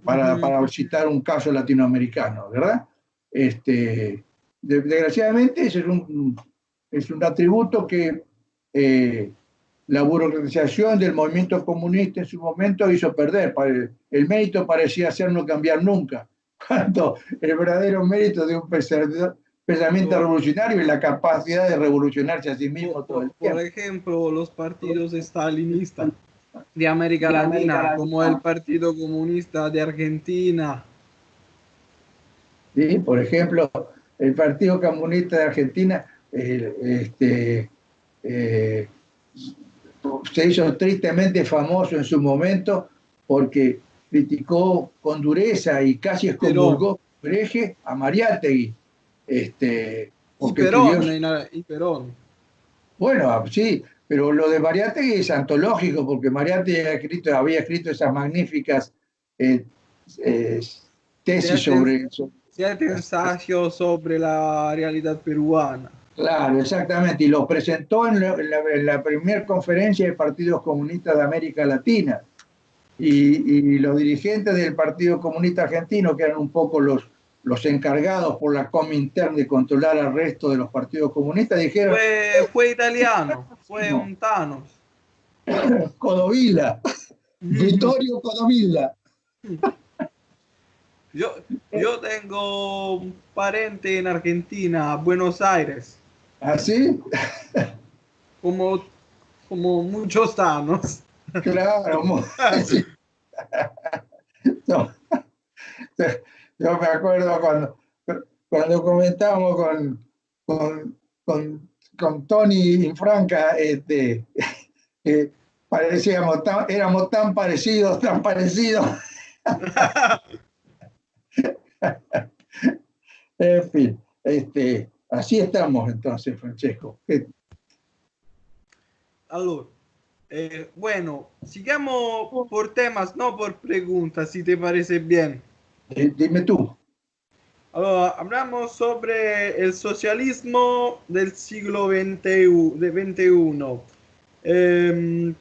para citar un caso latinoamericano, ¿verdad? Desgraciadamente ese es un atributo que la burocratización del movimiento comunista en su momento hizo perder. El mérito parecía ser no cambiar nunca, cuando el verdadero mérito de un pensamiento revolucionario es la capacidad de revolucionarse a sí mismo todo el tiempo. Por ejemplo, los partidos estalinistas de América Latina, como el Partido Comunista de Argentina. ¿Sí? Por ejemplo, el Partido Comunista de Argentina se hizo tristemente famoso en su momento porque criticó con dureza y casi excomulgó Breje a Mariátegui. Y Perón. Bueno, sí, pero lo de Mariátegui es antológico porque Mariátegui había escrito esas magníficas tesis sobre ensayos sobre la realidad peruana. Claro, exactamente, y lo presentó en la primera conferencia de partidos comunistas de América Latina. Y los dirigentes del Partido Comunista Argentino, que eran un poco los encargados por la Comintern de controlar al resto de los partidos comunistas, dijeron... Fue italiano, fue un Thanos. Codovilla, Vittorio Codovilla. Yo tengo un pariente en Argentina, Buenos Aires. ¿Así? Como muchos Thanos. Claro, sí. No. Yo me acuerdo cuando comentábamos con Tony Infranca, éramos tan parecidos. En fin, así estamos entonces, Francesco. Allora, bueno, sigamos por temas, no por preguntas, si te parece bien. Dime tú. Allora, hablamos sobre el socialismo del siglo XXI.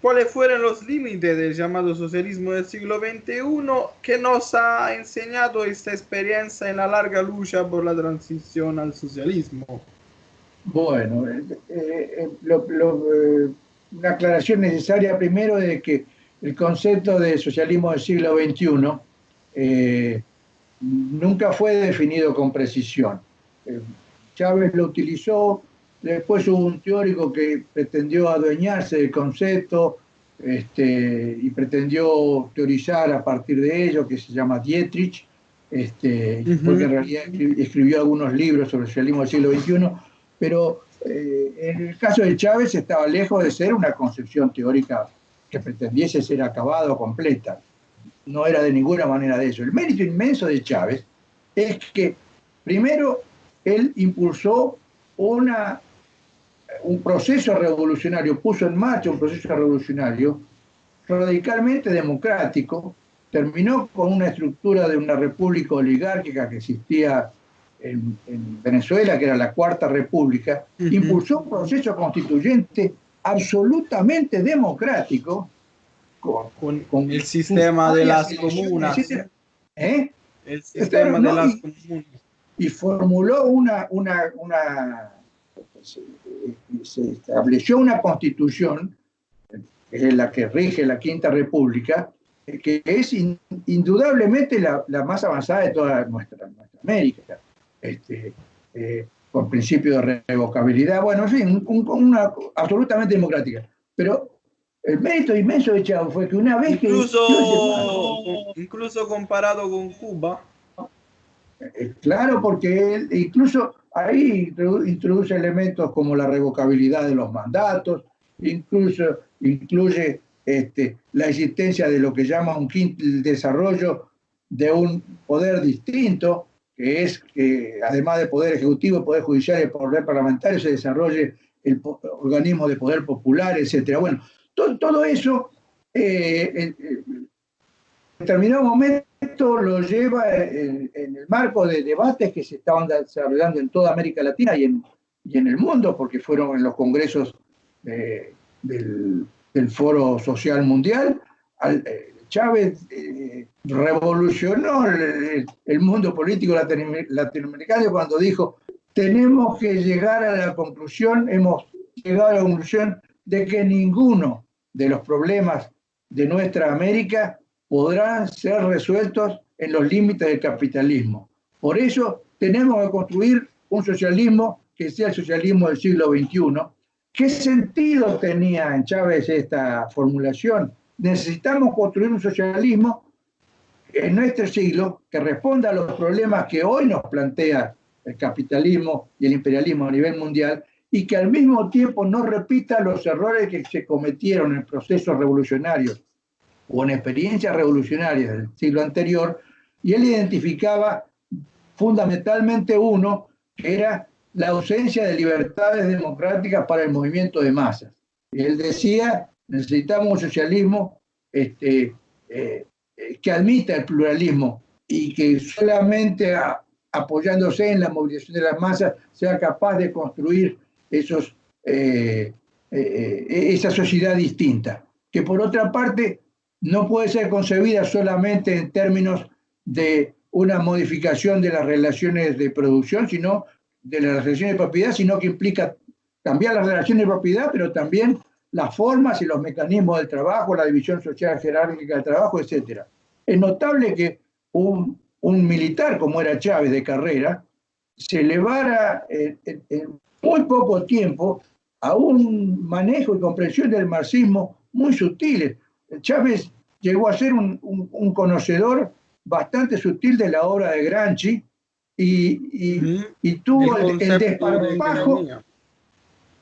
¿Cuáles fueron los límites del llamado socialismo del siglo XXI que nos ha enseñado esta experiencia en la larga lucha por la transición al socialismo? Bueno, una aclaración necesaria primero de que el concepto de socialismo del siglo XXI nunca fue definido con precisión. Eh, Chávez lo utilizó, después hubo un teórico que pretendió adueñarse del concepto y pretendió teorizar a partir de ello, que se llama Dietrich, porque en realidad escribió algunos libros sobre el socialismo del siglo XXI, pero en el caso de Chávez estaba lejos de ser una concepción teórica que pretendiese ser acabada o completa. No era de ninguna manera de eso. El mérito inmenso de Chávez es que, primero, él impulsó un proceso revolucionario, puso en marcha un proceso revolucionario radicalmente democrático, terminó con una estructura de una república oligárquica que existía en Venezuela, que era la Cuarta República, impulsó un proceso constituyente absolutamente democrático, con el sistema de las comunas. El sistema de las comunas. Y formuló se estableció una constitución, que es la que rige la Quinta República, que es indudablemente la más avanzada de toda nuestra América, con principio de revocabilidad, bueno, en fin, una absolutamente democrática. Pero el mérito inmenso de Chávez fue que una vez incluso comparado con Cuba. Claro, porque él incluso ahí introduce elementos como la revocabilidad de los mandatos, incluso incluye la existencia de lo que llama el desarrollo de un poder distinto, que es que además de poder ejecutivo, poder judicial y poder parlamentario, se desarrolle el organismo de poder popular, etcétera. Bueno, todo eso en determinado momento lo lleva en el marco de debates que se estaban desarrollando en toda América Latina y en el mundo, porque fueron en los congresos del Foro Social Mundial. Chávez revolucionó el mundo político latinoamericano cuando dijo: tenemos que llegar a la conclusión, hemos llegado a la conclusión de que ninguno de los problemas de nuestra América podrán ser resueltos en los límites del capitalismo. Por eso tenemos que construir un socialismo que sea el socialismo del siglo XXI. ¿Qué sentido tenía en Chávez esta formulación? Necesitamos construir un socialismo en nuestro siglo que responda a los problemas que hoy nos plantea el capitalismo y el imperialismo a nivel mundial, y que al mismo tiempo no repita los errores que se cometieron en procesos revolucionarios o en experiencias revolucionarias del siglo anterior. Y él identificaba fundamentalmente uno, que era la ausencia de libertades democráticas para el movimiento de masas. Y él decía: necesitamos un socialismo que admita el pluralismo y que solamente apoyándose en la movilización de las masas sea capaz de construir esa sociedad distinta, que por otra parte no puede ser concebida solamente en términos de una modificación de las relaciones de producción, sino de las relaciones de propiedad, sino que implica cambiar las relaciones de propiedad, pero también las formas y los mecanismos del trabajo, la división social jerárquica del trabajo, etc. Es notable que un militar como era Chávez de carrera se elevara en muy poco tiempo a un manejo y comprensión del marxismo muy sutiles. Chávez llegó a ser un conocedor bastante sutil de la obra de Gramsci y tuvo el desparpajo,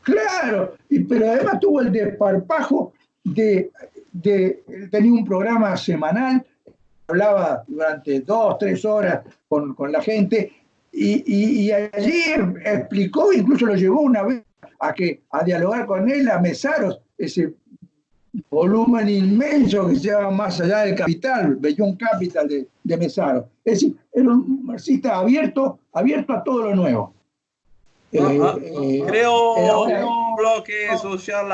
claro, pero además tuvo el desparpajo tenía un programa semanal, hablaba durante 2-3 horas con la gente, y allí explicó, incluso lo llevó una vez a dialogar con él a Mesaros, ese volumen inmenso que se llama Más allá del capital, Beyond Capital de Mesaros. Es decir, era un marxista abierto a todo lo nuevo. Creo un bloque social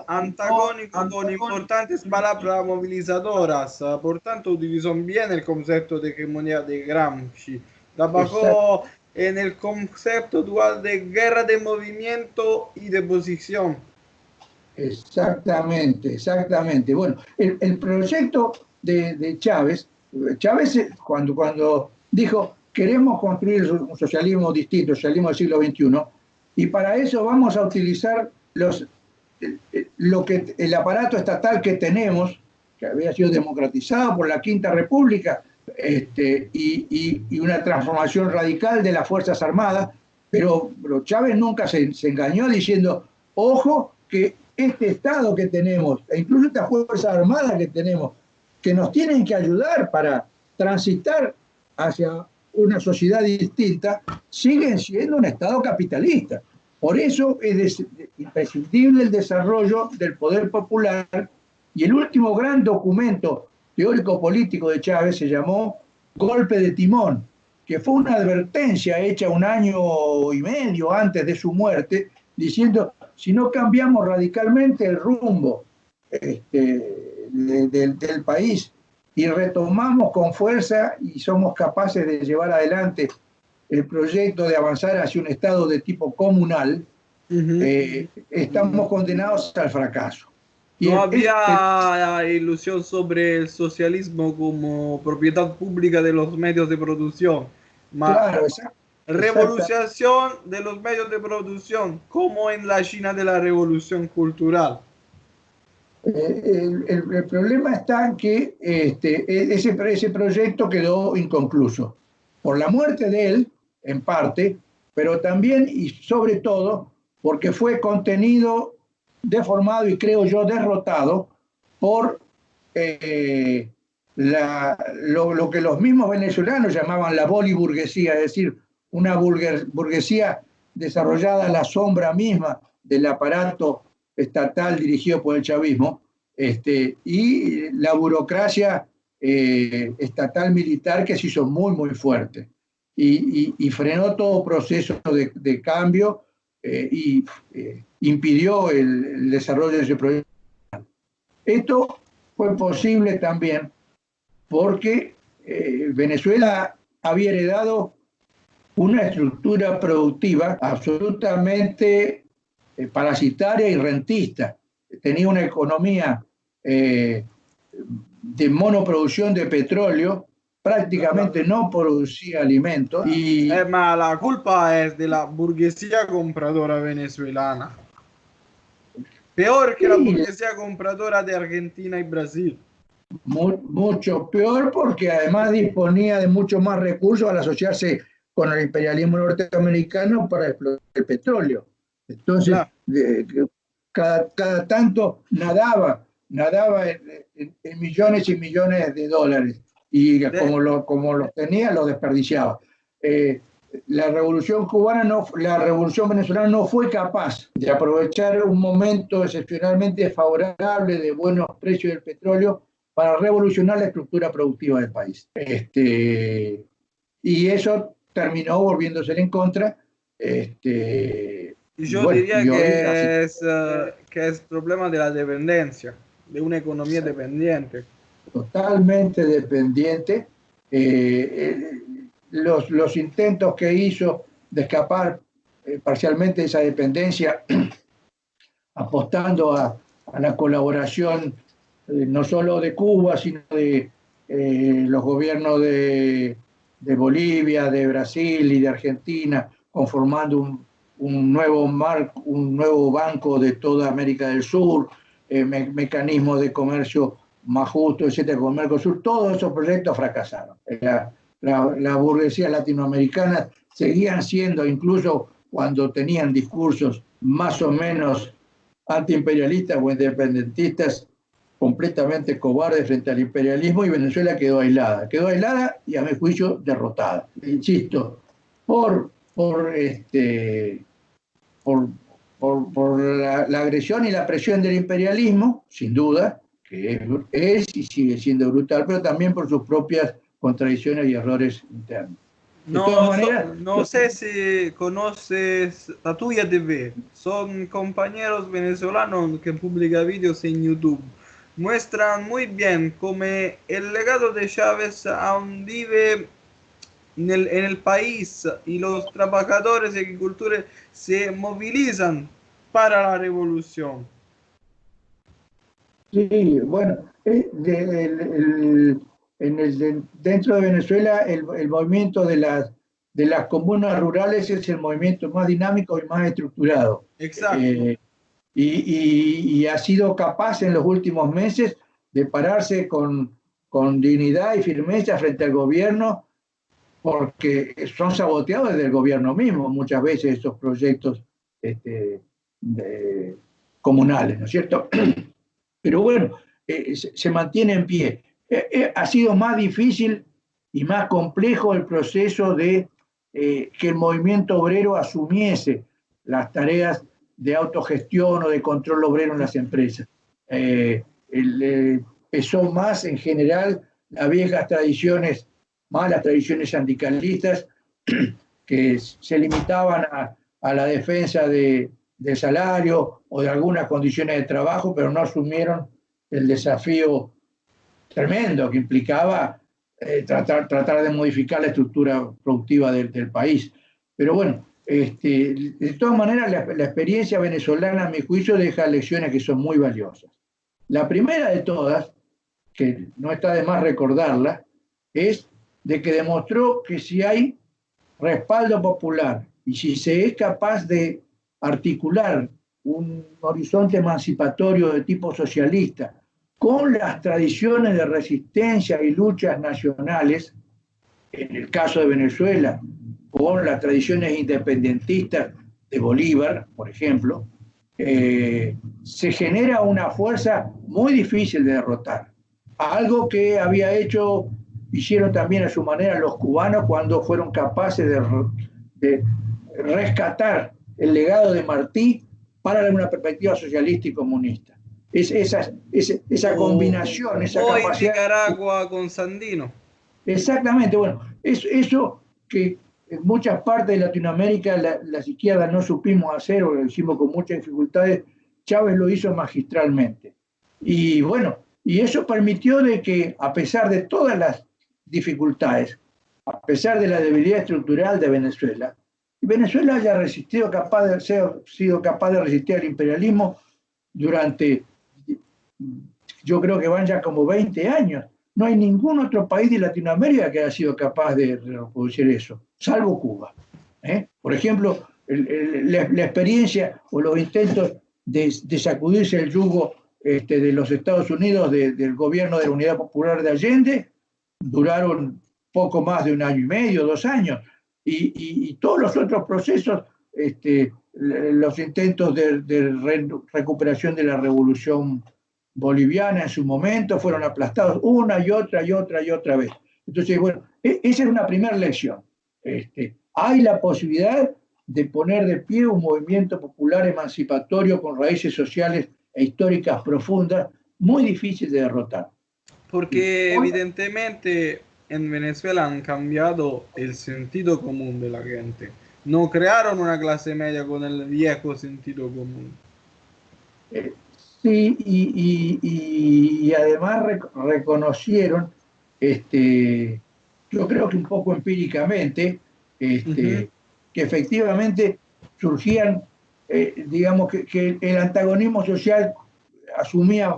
antagónico con importantes palabras movilizadoras. Por tanto, utilizó bien el concepto de hegemonía de Gramsci. Trabajó en el concepto dual de guerra de movimiento y de posición. Exactamente, exactamente. Bueno, el proyecto de Chávez, cuando dijo, queremos construir un socialismo distinto, socialismo del siglo XXI, y para eso vamos a utilizar el aparato estatal que tenemos, que había sido democratizado por la Quinta República, y una transformación radical de las Fuerzas Armadas, pero Chávez nunca se engañó diciendo, ojo, que este Estado que tenemos, e incluso estas Fuerzas Armadas que tenemos, que nos tienen que ayudar para transitar hacia una sociedad distinta, siguen siendo un Estado capitalista. Por eso es imprescindible el desarrollo del poder popular, y el último gran documento teórico-político de Chávez se llamó Golpe de Timón, que fue una advertencia hecha un año y medio antes de su muerte, diciendo, si no cambiamos radicalmente el rumbo del país y retomamos con fuerza y somos capaces de llevar adelante el proyecto de avanzar hacia un Estado de tipo comunal, estamos condenados al fracaso. Y no había ilusión sobre el socialismo como propiedad pública de los medios de producción. Claro, Revolución de los medios de producción, como en la China de la Revolución Cultural. El problema está en que ese proyecto quedó inconcluso por la muerte de él, en parte, pero también y sobre todo porque fue contenido, deformado y creo yo derrotado por lo que los mismos venezolanos llamaban la boliburguesía, es decir, una burguesía desarrollada a la sombra misma del aparato estatal dirigido por el chavismo, y la burocracia estatal militar que se hizo muy, muy fuerte y frenó todo proceso de cambio y impidió el desarrollo de ese proyecto. Esto fue posible también porque Venezuela había heredado una estructura productiva absolutamente parasitaria y rentista. Tenía una economía de monoproducción de petróleo, prácticamente no producía alimentos. Ma la culpa es de la burguesía compradora venezolana. Peor que la burguesía compradora de Argentina y Brasil. Mucho peor, porque además disponía de mucho más recursos al asociarse con el imperialismo norteamericano para explotar el petróleo. Entonces, cada tanto nadaba en millones y millones de dólares, y como los tenía, los desperdiciaba. La revolución venezolana no fue capaz de aprovechar un momento excepcionalmente favorable de buenos precios del petróleo para revolucionar la estructura productiva del país. Y eso terminó volviéndose en contra. Yo diría que es problema de la dependencia, de una economía dependiente. Totalmente dependiente. Los intentos que hizo de escapar parcialmente de esa dependencia, apostando a la colaboración no solo de Cuba, sino de los gobiernos de Bolivia, de Brasil y de Argentina, conformando un nuevo banco de toda América del Sur, mecanismos de comercio más justo, etcétera, con Mercosur. Todos esos proyectos fracasaron. La burguesía latinoamericana seguían siendo, incluso cuando tenían discursos más o menos antiimperialistas o independentistas, completamente cobardes frente al imperialismo, y Venezuela quedó aislada y a mi juicio derrotada. Insisto, por la agresión y la presión del imperialismo, sin duda, que es y sigue siendo brutal, pero también por sus propias contradicciones y errores internos. De todas maneras, no sé si conoces Tatuya TV. Son compañeros venezolanos que publican vídeos en YouTube. Muestran muy bien cómo el legado de Chávez aún vive en el país y los trabajadores y agricultores se movilizan para la revolución. Sí, bueno, dentro de Venezuela el movimiento de las comunas rurales es el movimiento más dinámico y más estructurado. Exacto. Eh, y ha sido capaz en los últimos meses de pararse con dignidad y firmeza frente al gobierno, porque son saboteados desde el gobierno mismo muchas veces estos proyectos este, comunales, ¿no es cierto? Pero bueno, se mantiene en pie. Ha sido más difícil y más complejo el proceso de que el movimiento obrero asumiese las tareas de autogestión o de control obrero en las empresas. Pesó más en general las viejas tradiciones, más las tradiciones sindicalistas, que se limitaban a la defensa del salario o de algunas condiciones de trabajo, pero no asumieron el desafío tremendo que implicaba tratar de modificar la estructura productiva del país. Pero bueno, de todas maneras la experiencia venezolana, a mi juicio, deja lecciones que son muy valiosas. La primera de todas, que no está de más recordarla, es de que demostró que si hay respaldo popular y si se es capaz de articular un horizonte emancipatorio de tipo socialista con las tradiciones de resistencia y luchas nacionales, en el caso de Venezuela, con las tradiciones independentistas de Bolívar, por ejemplo, se genera una fuerza muy difícil de derrotar. Algo que hicieron también a su manera los cubanos cuando fueron capaces de rescatar el legado de Martí para una perspectiva socialista y comunista. Esa combinación, esa O en capacidad. Nicaragua con Sandino. Exactamente, bueno, eso que en muchas partes de Latinoamérica las izquierdas no supimos hacer o lo hicimos con muchas dificultades, Chávez lo hizo magistralmente. Y bueno, y eso permitió de que a pesar de todas las dificultades, a pesar de la debilidad estructural de Venezuela haya sido capaz de resistir al imperialismo durante, yo creo que van ya como 20 años. No hay ningún otro país de Latinoamérica que haya sido capaz de reproducir eso, salvo Cuba. Por ejemplo, la experiencia o los intentos de sacudirse el yugo de los Estados Unidos, del gobierno de la Unidad Popular de Allende, duraron poco más de un año y medio, 2 años, y todos los otros procesos, los intentos de recuperación de la revolución boliviana en su momento fueron aplastados una y otra y otra y otra vez. Entonces, bueno, esa es una primera lección. Hay la posibilidad de poner de pie un movimiento popular emancipatorio con raíces sociales e históricas profundas, muy difícil de derrotar. Porque evidentemente en Venezuela han cambiado el sentido común de la gente. No crearon una clase media con el viejo sentido común. Sí, y además reconocieron, yo creo que un poco empíricamente, Ujú. que efectivamente surgían, digamos, que el antagonismo social asumía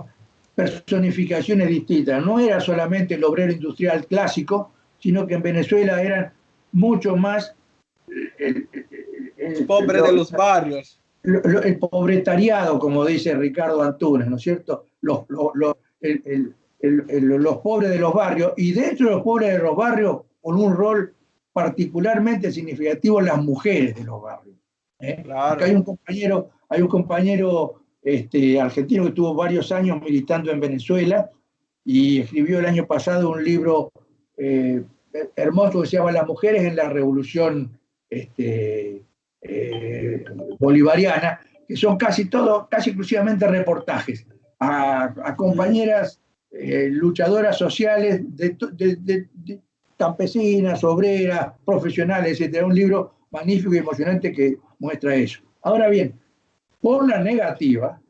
personificaciones distintas. No era solamente el obrero industrial clásico, sino que en Venezuela eran mucho más el, Pobre de los barrios. el pobretariado, como dice Ricardo Antunes, ¿no es cierto? Los pobres de los barrios, y dentro de los pobres de los barrios, con un rol particularmente significativo, las mujeres de los barrios. Acá Claro. hay un compañero argentino que estuvo varios años militando en Venezuela y escribió el año pasado un libro hermoso que se llama Las mujeres en la revolución bolivariana, que son casi exclusivamente reportajes a compañeras luchadoras sociales, campesinas, obreras, profesionales, etc. Un libro magnífico y emocionante que muestra eso. Ahora bien, por la negativa,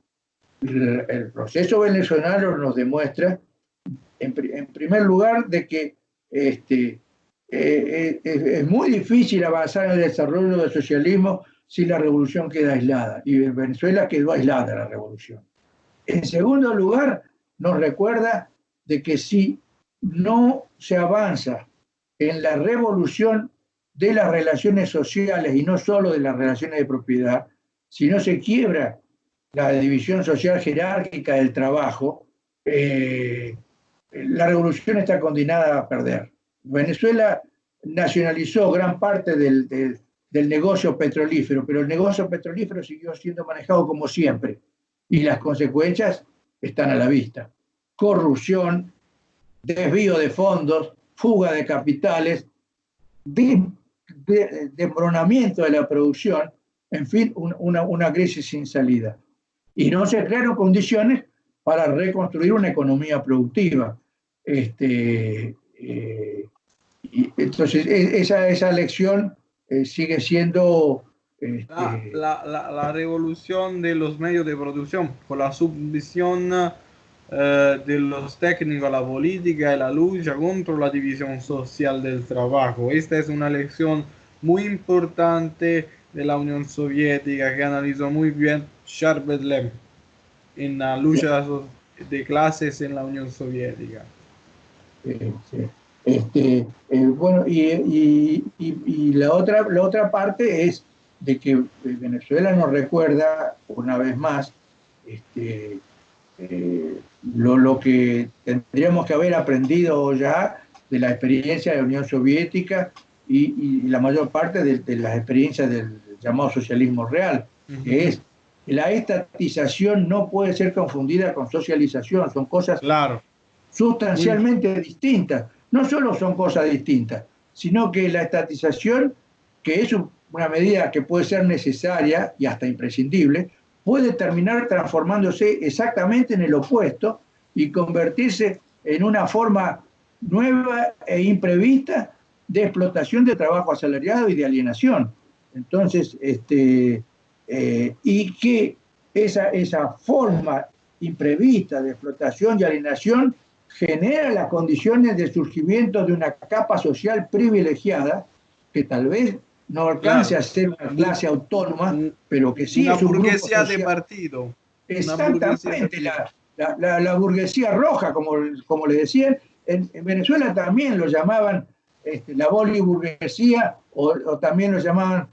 el proceso venezolano nos demuestra, en primer lugar, de que es muy difícil avanzar en el desarrollo del socialismo si la revolución queda aislada. Y en Venezuela quedó aislada la revolución. En segundo lugar, nos recuerda de que si no se avanza en la revolución de las relaciones sociales y no solo de las relaciones de propiedad, si no se quiebra la división social jerárquica del trabajo, la revolución está condenada a perder. Venezuela nacionalizó gran parte del negocio petrolífero, pero el negocio petrolífero siguió siendo manejado como siempre y las consecuencias están a la vista. Corrupción, desvío de fondos, fuga de capitales, desmoronamiento de la producción, en fin, una crisis sin salida. Y no se crearon condiciones para reconstruir una economía productiva. Entonces, esa lección sigue siendo... La revolución de los medios de producción, con la subvisión de los técnicos a la política y la lucha contra la división social del trabajo. Esta es una lección muy importante de la Unión Soviética que analizó muy bien Sharp Lem en la lucha de clases en la Unión Soviética. Bueno, y la otra parte es de que Venezuela nos recuerda una vez más lo que tendríamos que haber aprendido ya de la experiencia de la Unión Soviética y la mayor parte de las experiencias del llamado socialismo real, que es la estatización no puede ser confundida con socialización, son cosas sustancialmente distintas. No solo son cosas distintas, sino que la estatización, que es una medida que puede ser necesaria y hasta imprescindible, puede terminar transformándose exactamente en el opuesto y convertirse en una forma nueva e imprevista de explotación de trabajo asalariado y de alienación. Entonces, y que esa forma imprevista de explotación y alienación genera las condiciones de surgimiento de una capa social privilegiada que tal vez no alcance a ser una clase autónoma, pero que sí es un burguesía de partido. Exactamente, la burguesía roja, como le decían. En Venezuela también lo llamaban la boliburguesía o también lo llamaban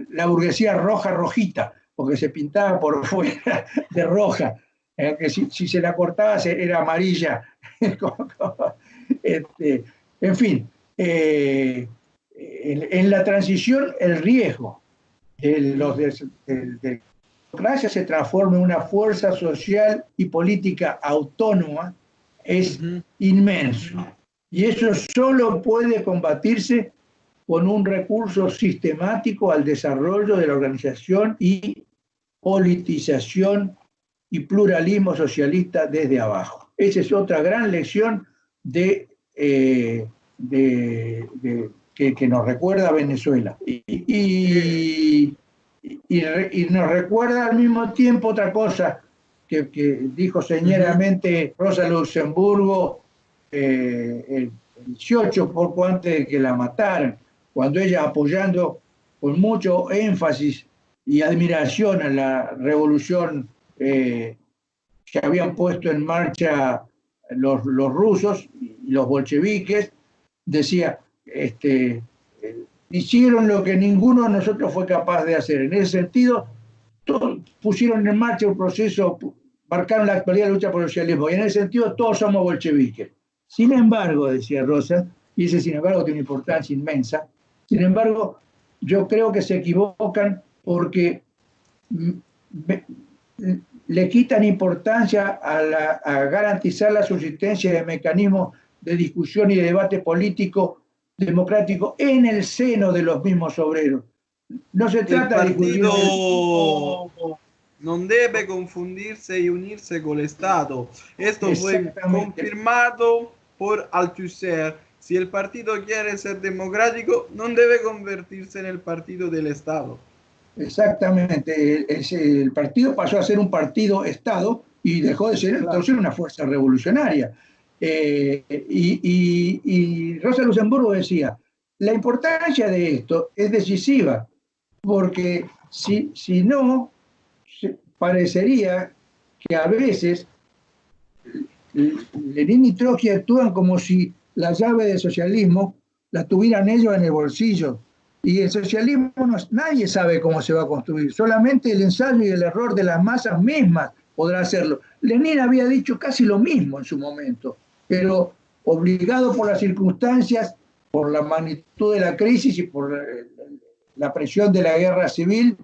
la burguesía roja rojita, porque se pintaba por fuera de roja, que si se la cortaba era amarilla. En fin, en la transición el riesgo de la democracia se transforma en una fuerza social y política autónoma es inmenso. Y eso solo puede combatirse con un recurso sistemático al desarrollo de la organización y politización y pluralismo socialista desde abajo. Esa es otra gran lección que nos recuerda Venezuela. Y nos recuerda al mismo tiempo otra cosa que dijo señeramente Rosa Luxemburgo el 18, poco antes de que la mataran, cuando ella, apoyando con mucho énfasis y admiración a la revolución que habían puesto en marcha los rusos y los bolcheviques, decía, hicieron lo que ninguno de nosotros fue capaz de hacer. En ese sentido, todos pusieron en marcha un proceso, marcaron la actualidad de la lucha por el socialismo, y en ese sentido todos somos bolcheviques. Sin embargo, decía Rosa, y ese sin embargo tiene una importancia inmensa, sin embargo, yo creo que se equivocan porque le quitan importancia a garantizar la subsistencia de mecanismos de discusión y de debate político democrático en el seno de los mismos obreros. No se trata de discutir... Non debe confundirse y unirse con el Estado. Esto fue confirmado por Althusser. Si el partido quiere ser democrático, no debe convertirse en el partido del Estado. Exactamente. El partido pasó a ser un partido-Estado y dejó de ser entonces una fuerza revolucionaria. Y Rosa Luxemburgo decía, la importancia de esto es decisiva, porque si no, parecería que a veces Lenin y Trotsky actúan como si la llave del socialismo la tuvieran ellos en el bolsillo. Y el socialismo, nadie sabe cómo se va a construir, solamente el ensayo y el error de las masas mismas podrá hacerlo. Lenin había dicho casi lo mismo en su momento, pero obligado por las circunstancias, por la magnitud de la crisis y por la presión de la guerra civil,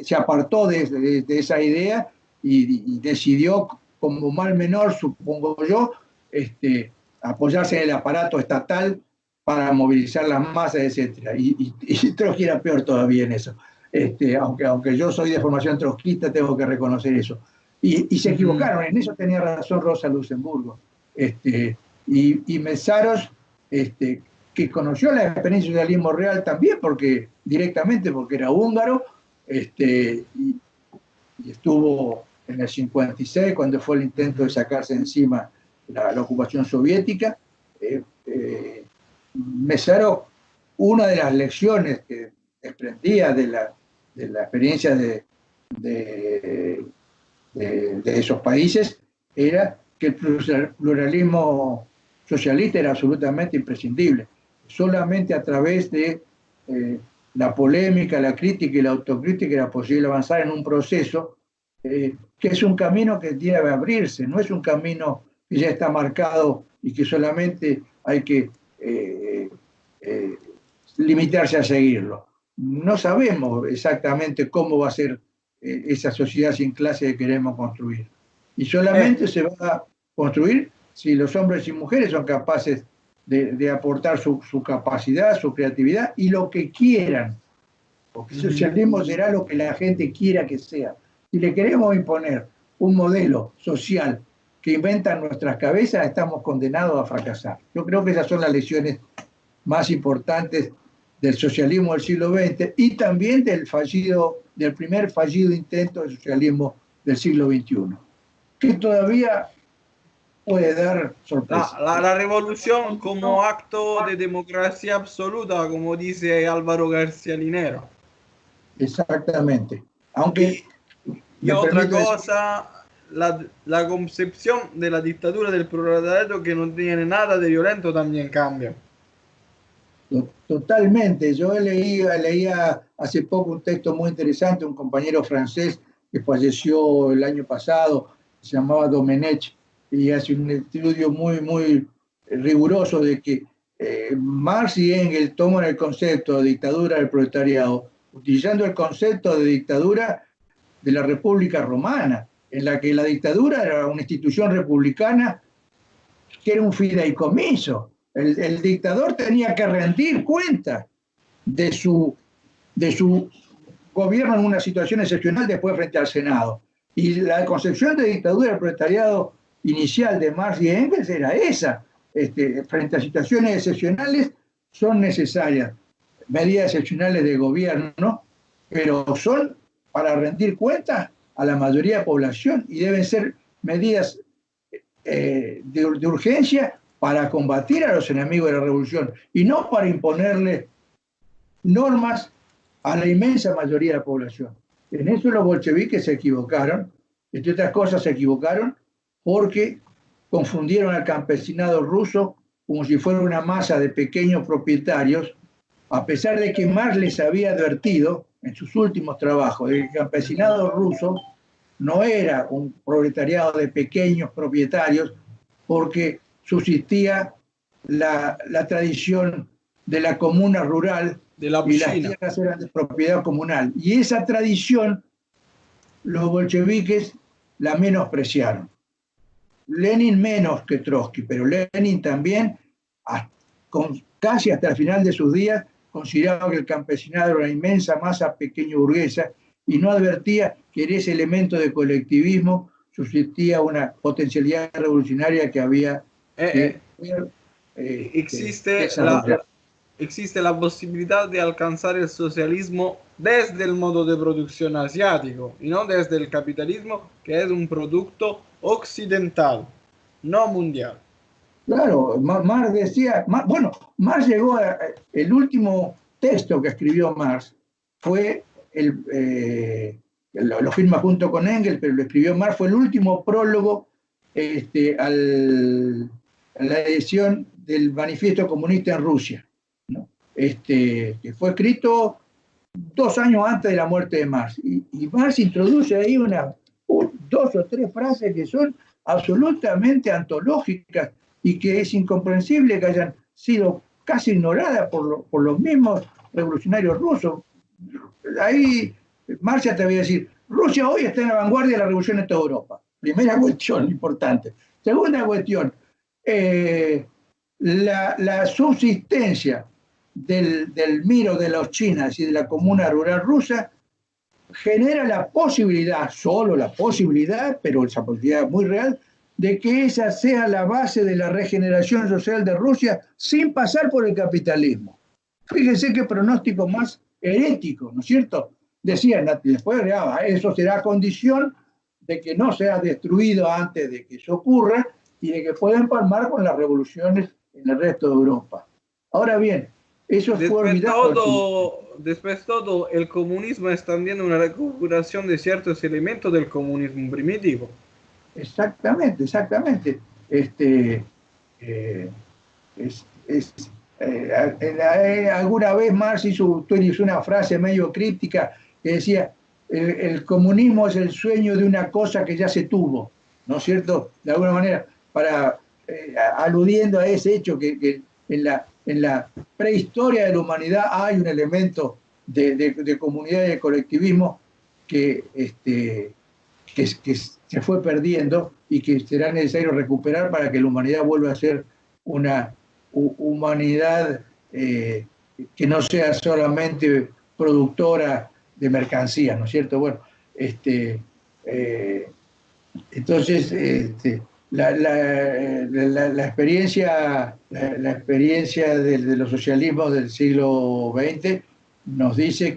se apartó de esa idea y decidió, como mal menor, supongo yo, apoyarse en el aparato estatal para movilizar las masas, etc. Y Trotsky era peor todavía en eso. Aunque yo soy de formación trotskista, tengo que reconocer eso. Y se equivocaron, en eso tenía razón Rosa Luxemburgo. Y Mészáros, que conoció la experiencia del socialismo real también, directamente porque era húngaro, y estuvo en el 56, cuando fue el intento de sacarse encima la ocupación soviética. Mészáros, una de las lecciones que desprendía de la experiencia de esos países era que el pluralismo socialista era absolutamente imprescindible. Solamente a través de la polémica, la crítica y la autocrítica era posible avanzar en un proceso que es un camino que debe abrirse, no es un camino que ya está marcado y que solamente hay que limitarse a seguirlo. No sabemos exactamente cómo va a ser esa sociedad sin clase que queremos construir. Y solamente se va a construir si los hombres y mujeres son capaces de aportar su capacidad, su creatividad y lo que quieran. Porque el socialismo será lo que la gente quiera que sea. Si le queremos imponer un modelo social que inventan nuestras cabezas, estamos condenados a fracasar. Yo creo que esas son las lecciones más importantes del socialismo del siglo XX y también del primer fallido intento de socialismo del siglo XXI, que todavía puede dar sorpresa. La revolución como acto de democracia absoluta, como dice Álvaro García Linero. Exactamente. Aunque... Y otra cosa, la concepción de la dictadura del proletariado, que no tiene nada de violento, también cambia. Totalmente. Yo leía hace poco un texto muy interesante, un compañero francés que falleció el año pasado, se llamaba Domenech, y hace un estudio muy, muy riguroso de que Marx y Engels toman el concepto de dictadura del proletariado, utilizando el concepto de dictadura de la República Romana, en la que la dictadura era una institución republicana que era un fideicomiso. El dictador tenía que rendir cuenta de su gobierno en una situación excepcional después frente al Senado. Y la concepción de dictadura del proletariado inicial de Marx y Engels era esa. Frente a situaciones excepcionales son necesarias medidas excepcionales de gobierno, pero son para rendir cuentas a la mayoría de la población y deben ser medidas de urgencia para combatir a los enemigos de la revolución y no para imponerle normas a la inmensa mayoría de la población. En eso los bolcheviques se equivocaron, entre otras cosas se equivocaron porque confundieron al campesinado ruso como si fuera una masa de pequeños propietarios, a pesar de que Marx les había advertido en sus últimos trabajos de que el campesinado ruso no era un proletariado de pequeños propietarios, porque subsistía la tradición de la comuna rural de la y las tierras eran de propiedad comunal. Y esa tradición los bolcheviques la menospreciaron. Lenin menos que Trotsky, pero Lenin también, casi hasta el final de sus días, consideraba que el campesinado era una inmensa masa pequeño burguesa y no advertía que en ese elemento de colectivismo subsistía una potencialidad revolucionaria que había existe la posibilidad de alcanzar el socialismo desde el modo de producción asiático y no desde el capitalismo, que es un producto occidental, no mundial. Claro, Marx decía, bueno, Marx llegó el último texto que escribió Marx fue, lo firma junto con Engels, pero lo escribió Marx, fue el último prólogo a la edición del Manifiesto Comunista en Rusia, ¿no? Que fue escrito 2 años antes de la muerte de Marx. Y Marx introduce ahí dos o tres frases que son absolutamente antológicas y que es incomprensible que hayan sido casi ignoradas por los mismos revolucionarios rusos. Ahí Marx ya te voy a decir, Rusia hoy está en la vanguardia de la revolución en toda Europa. Primera cuestión importante. Segunda cuestión, la subsistencia del Miro de los chinas y de la comuna rural rusa genera la posibilidad, solo la posibilidad, pero esa posibilidad muy real, de que esa sea la base de la regeneración social de Rusia sin pasar por el capitalismo. Fíjense qué pronóstico más herético, ¿no es cierto? Decían, después eso será condición de que no sea destruido antes de que eso ocurra y de que pueda empalmar con las revoluciones en el resto de Europa. Ahora bien, eso fue olvidado. Después todo, el comunismo es también una recuperación de ciertos elementos del comunismo primitivo. Exactamente, exactamente. Eh, alguna vez Marx hizo una frase medio críptica que decía, el comunismo es el sueño de una cosa que ya se tuvo, ¿no es cierto? De alguna manera, aludiendo a ese hecho que en la prehistoria de la humanidad hay un elemento de comunidad y de colectivismo que se fue perdiendo y que será necesario recuperar para que la humanidad vuelva a ser una humanidad que no sea solamente productora de mercancías, ¿no es cierto? Bueno, entonces la experiencia, la experiencia de los socialismos del siglo XX nos dice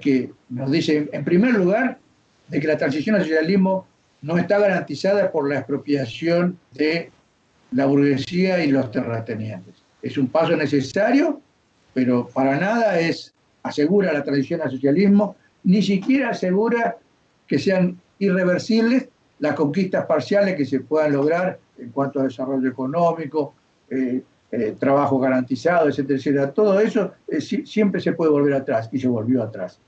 en primer lugar, de que la transición al socialismo no está garantizada por la expropiación de la burguesía y los terratenientes. Es un paso necesario, pero para nada asegura la transición al socialismo, ni siquiera asegura que sean irreversibles las conquistas parciales que se puedan lograr en cuanto a desarrollo económico, trabajo garantizado, etcétera, etcétera. Todo eso siempre se puede volver atrás y se volvió atrás.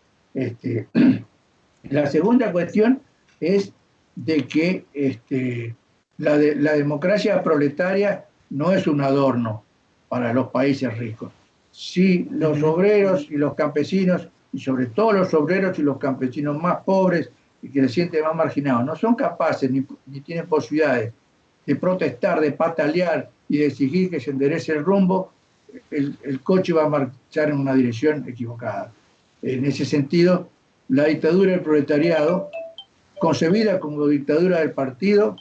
La segunda cuestión es de que la democracia proletaria no es un adorno para los países ricos. Si los obreros y los campesinos, y sobre todo los obreros y los campesinos más pobres y que se sienten más marginados, no son capaces ni tienen posibilidades de protestar, de patalear y de exigir que se enderece el rumbo, el coche va a marchar en una dirección equivocada. En ese sentido, la dictadura del proletariado, concebida como dictadura del partido,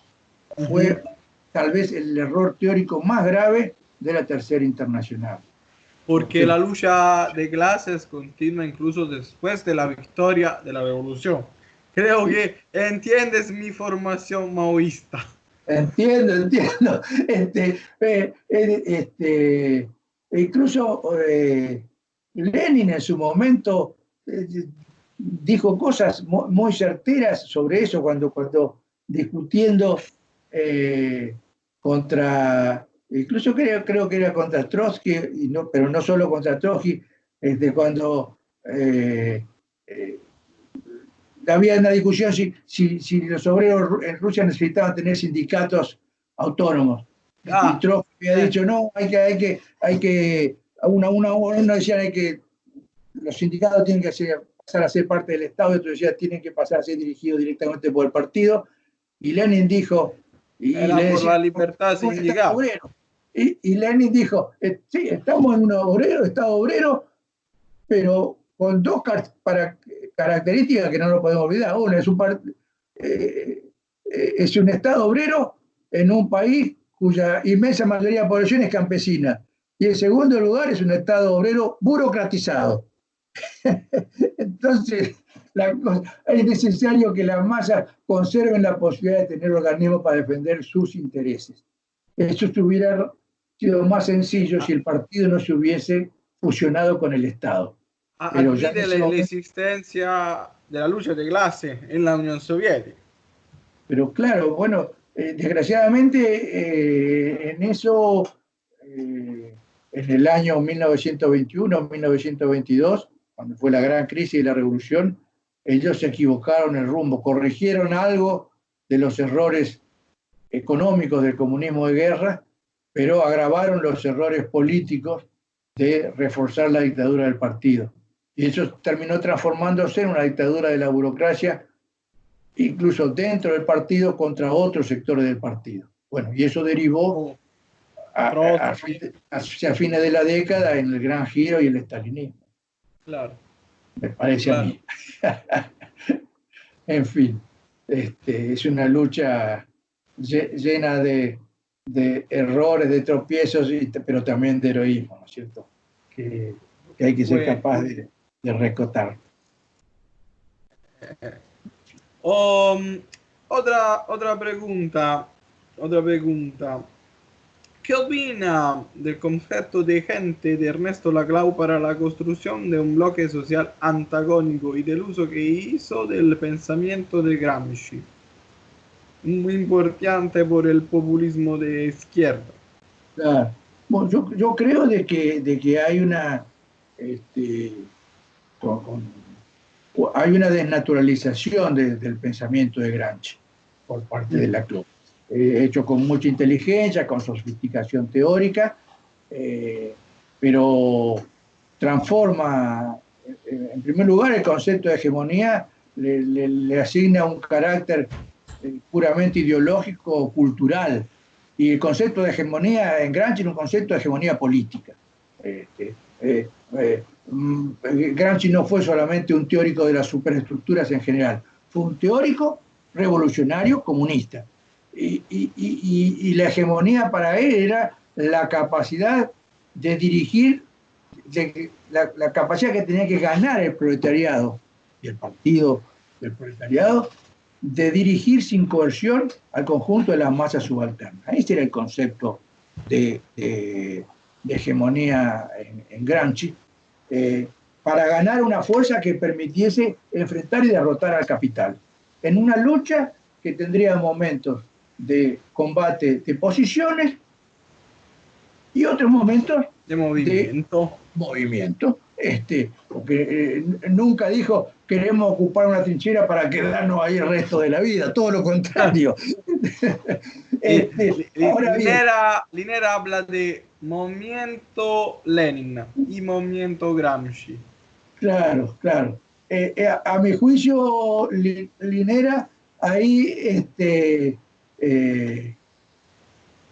fue tal vez el error teórico más grave de la Tercera Internacional. Porque la lucha de clases continúa incluso después de la victoria de la revolución. Creo que entiendes mi formación maoísta. Entiendo. Incluso Lenin en su momento dijo cosas muy certeras sobre eso cuando discutiendo incluso creo que era contra Trotsky, pero no solo contra Trotsky, cuando había una discusión si los obreros en Rusia necesitaban tener sindicatos autónomos. Y Trotsky había dicho, no, uno decía que los sindicatos tienen que pasar a ser parte del Estado, y otro decía tienen que pasar a ser dirigidos directamente por el partido. Y Lenin dijo... Era por la libertad sindical. Y Lenin dijo, sí, estamos en un Estado obrero, pero con dos características que no nos podemos olvidar. Una, es un Estado obrero en un país cuya inmensa mayoría de la población es campesina. Y en segundo lugar, es un Estado obrero burocratizado. Entonces, es necesario que las masas conserven la posibilidad de tener organismos para defender sus intereses. Eso sido más sencillo si el partido no se hubiese fusionado con el Estado. Pero ya en Admite ese la momento, existencia de la lucha de clase en la Unión Soviética. pero claro, bueno, desgraciadamente en eso, en el año 1921-1922, cuando fue la gran crisis y la revolución, ellos se equivocaron el rumbo, corrigieron algo de los errores económicos del comunismo de guerra, pero agravaron los errores políticos de reforzar la dictadura del partido. Y eso terminó transformándose en una dictadura de la burocracia, incluso dentro del partido, contra otros sectores del partido. Bueno, y eso derivó hacia fines de la década en el gran giro y el estalinismo. Claro, Me parece a claro. mí. En fin, es una lucha llena de errores, de tropiezos, pero también de heroísmo, ¿no es cierto? Que hay que ser Bueno, capaz de recotar. otra pregunta, otra pregunta. ¿Qué opina del concepto de gente de Ernesto Laclau para la construcción de un bloque social antagónico y del uso que hizo del pensamiento de Gramsci, muy importante por el populismo de izquierda? Claro. Bueno, yo creo de que hay una, este, con- hay una desnaturalización del pensamiento de Gramsci por parte de la CLO, hecho con mucha inteligencia, con sofisticación teórica, eh, pero transforma, en primer lugar, el concepto de hegemonía, le asigna un carácter puramente ideológico, cultural, y el concepto de hegemonía en Gramsci era un concepto de hegemonía política. Este, eh, eh, Gramsci no fue solamente un teórico de las superestructuras en general, fue un teórico revolucionario comunista. Y la hegemonía para él era la capacidad de dirigir, la capacidad que tenía que ganar el proletariado y el partido del proletariado de dirigir sin coerción al conjunto de las masas subalternas. Ese era el concepto de hegemonía en Gramsci, para ganar una fuerza que permitiese enfrentar y derrotar al capital, en una lucha que tendría momentos de combate de posiciones y otros momentos De de movimiento. movimiento. Porque nunca dijo queremos ocupar una trinchera para quedarnos ahí el resto de la vida, todo lo contrario. Ahora bien, Linera habla de movimiento Lenin y movimiento Gramsci. claro, claro. A mi juicio, Linera ahí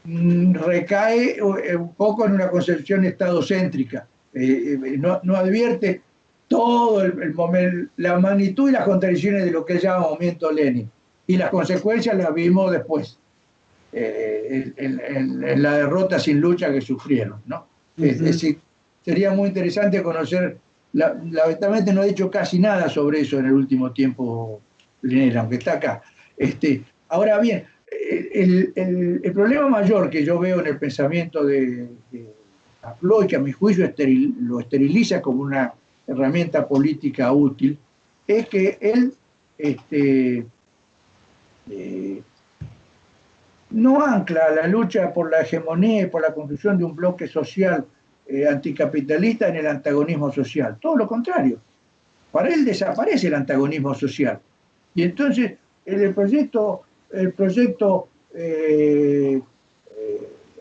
recae un poco en una concepción estadocéntrica. No advierte todo la magnitud y las contradicciones de lo que él llama movimiento Lenin. Y las consecuencias las vimos después, en la derrota sin lucha que sufrieron, ¿no? Es decir, sería muy interesante conocer, lamentablemente no ha dicho casi nada sobre eso en el último tiempo, Linera, aunque está acá. Ahora bien, el problema mayor que yo veo en el pensamiento de Laclau, que a mi juicio lo esteriliza como una herramienta política útil, es que él no ancla la lucha por la hegemonía y por la construcción de un bloque social anticapitalista en el antagonismo social. Todo lo contrario. Para él desaparece el antagonismo social. Y entonces el proyecto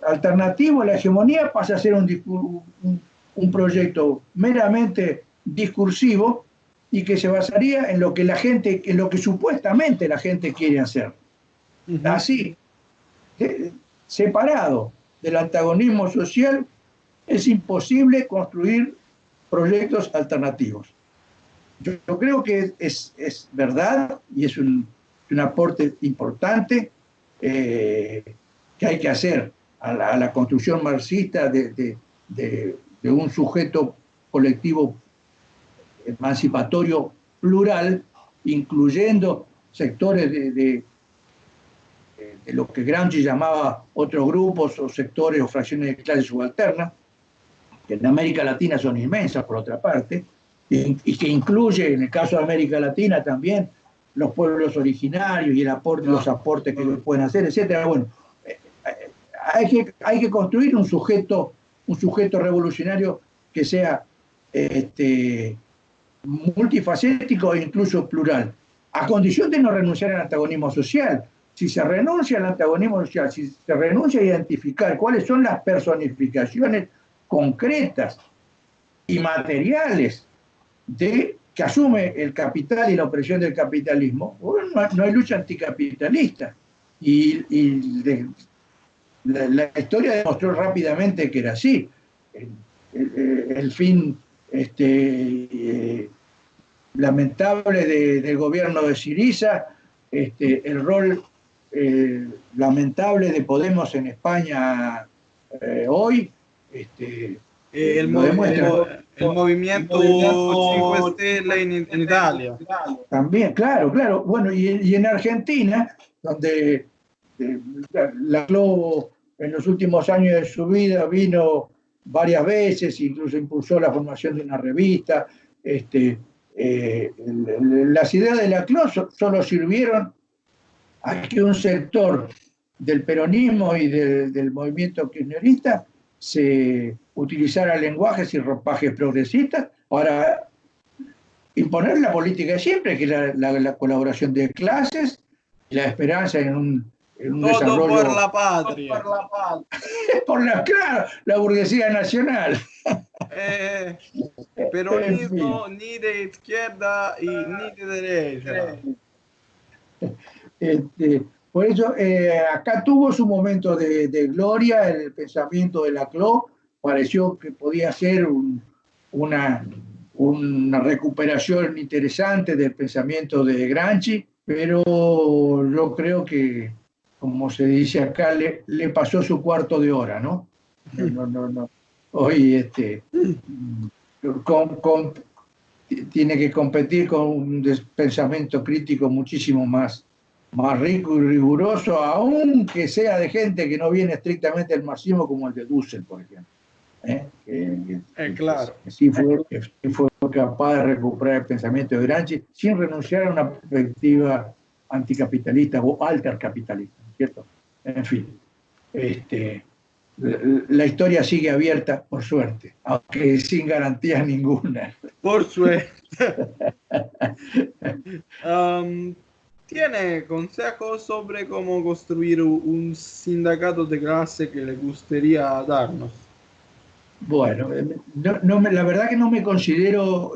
alternativo a la hegemonía pasa a ser un proyecto meramente discursivo y que se basaría en lo que en lo que supuestamente la gente quiere hacer. Así, separado del antagonismo social, es imposible construir proyectos alternativos. Yo creo que es verdad y es un aporte importante que hay que hacer a la construcción marxista de un sujeto colectivo emancipatorio plural, incluyendo sectores de lo que Gramsci llamaba otros grupos o sectores o fracciones de clase subalterna, que en América Latina son inmensas por otra parte, y que incluye en el caso de América Latina también los pueblos originarios y los aportes que pueden hacer, etcétera. Bueno, hay que construir un sujeto revolucionario que sea multifacético e incluso plural, a condición de no renunciar al antagonismo social. Si se renuncia al antagonismo social, si se renuncia a identificar cuáles son las personificaciones concretas y materiales que asume el capital y la opresión del capitalismo, bueno, no hay lucha anticapitalista. La historia demostró rápidamente que era así. El fin lamentable del gobierno de Syriza, el rol lamentable de Podemos en España hoy, el movimiento 5 Stelle en Italia. También, claro, claro. Bueno, y en Argentina, donde la CLO en los últimos años de su vida vino varias veces, incluso impulsó la formación de una revista. Las ideas de la CLO solo sirvieron a que un sector del peronismo y del movimiento kirchnerista se utilizara lenguajes y ropajes progresistas para imponer la política de siempre, que es la colaboración de clases y la esperanza en un todo desarrollo por la patria. Claro, la burguesía nacional. Peronismo ni de izquierda y ni de derecha. Por eso, acá tuvo su momento de gloria el pensamiento de la CLO. Pareció que podía ser una recuperación interesante del pensamiento de Gramsci, pero yo creo que, como se dice acá, le pasó su cuarto de hora, ¿no? No. Hoy tiene que competir con un pensamiento crítico muchísimo más rico y riguroso, aunque sea de gente que no viene estrictamente del marxismo, como el de Dussel, por ejemplo. Claro. Que sí fue capaz de recuperar el pensamiento de Gramsci sin renunciar a una perspectiva anticapitalista o altercapitalista, ¿cierto? En fin, la historia sigue abierta, por suerte, aunque sin garantías ninguna. Por suerte. ¿Tiene consejos sobre cómo construir un sindicato de clase que le gustaría darnos? Bueno, la verdad que no me considero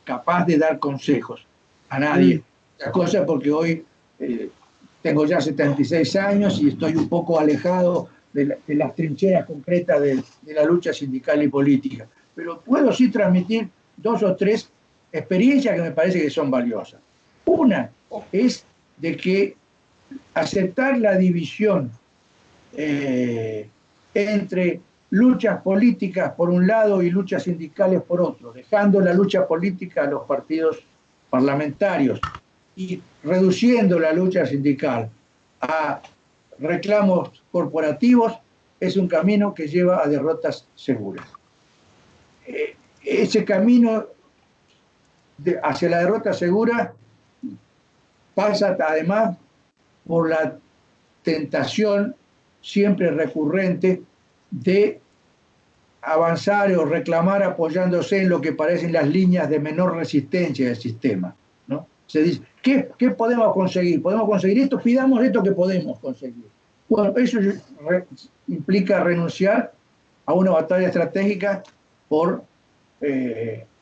capaz de dar consejos a nadie. La cosa porque hoy tengo ya 76 años y estoy un poco alejado de las trincheras concretas de la lucha sindical y política. Pero puedo sí transmitir 2 o 3 experiencias que me parece que son valiosas. Una es de que aceptar la división entre luchas políticas por un lado y luchas sindicales por otro, dejando la lucha política a los partidos parlamentarios y reduciendo la lucha sindical a reclamos corporativos, es un camino que lleva a derrotas seguras. Ese camino hacia la derrota segura pasa además por la tentación siempre recurrente de avanzar o reclamar apoyándose en lo que parecen las líneas de menor resistencia del sistema, ¿no? Se dice, ¿qué podemos conseguir? ¿Podemos conseguir esto? Pidamos esto que podemos conseguir. Bueno, eso implica renunciar a una batalla estratégica por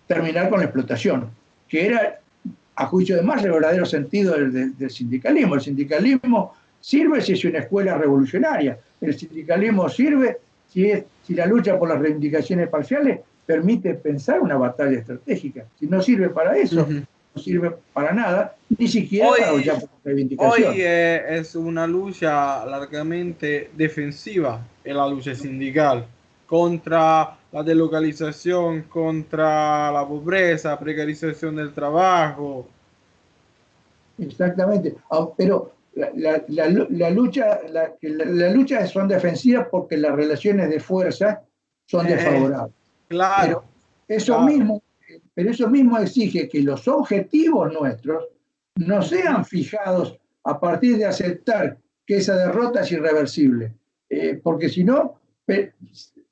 terminar con la explotación, que era, a juicio de Marx, el verdadero sentido del sindicalismo. El sindicalismo sirve si es una escuela revolucionaria. El sindicalismo sirve si la lucha por las reivindicaciones parciales permite pensar una batalla estratégica. Si no sirve para eso, no sirve para nada, ni siquiera para luchar por la reivindicación. Hoy es una lucha largamente defensiva, en la lucha sindical, contra la deslocalización, contra la pobreza, precarización del trabajo. Exactamente, pero la lucha son defensivas porque las relaciones de fuerza son desfavorables. Claro, Pero eso claro. mismo, pero eso mismo exige que los objetivos nuestros no sean fijados a partir de aceptar que esa derrota es irreversible, porque si no,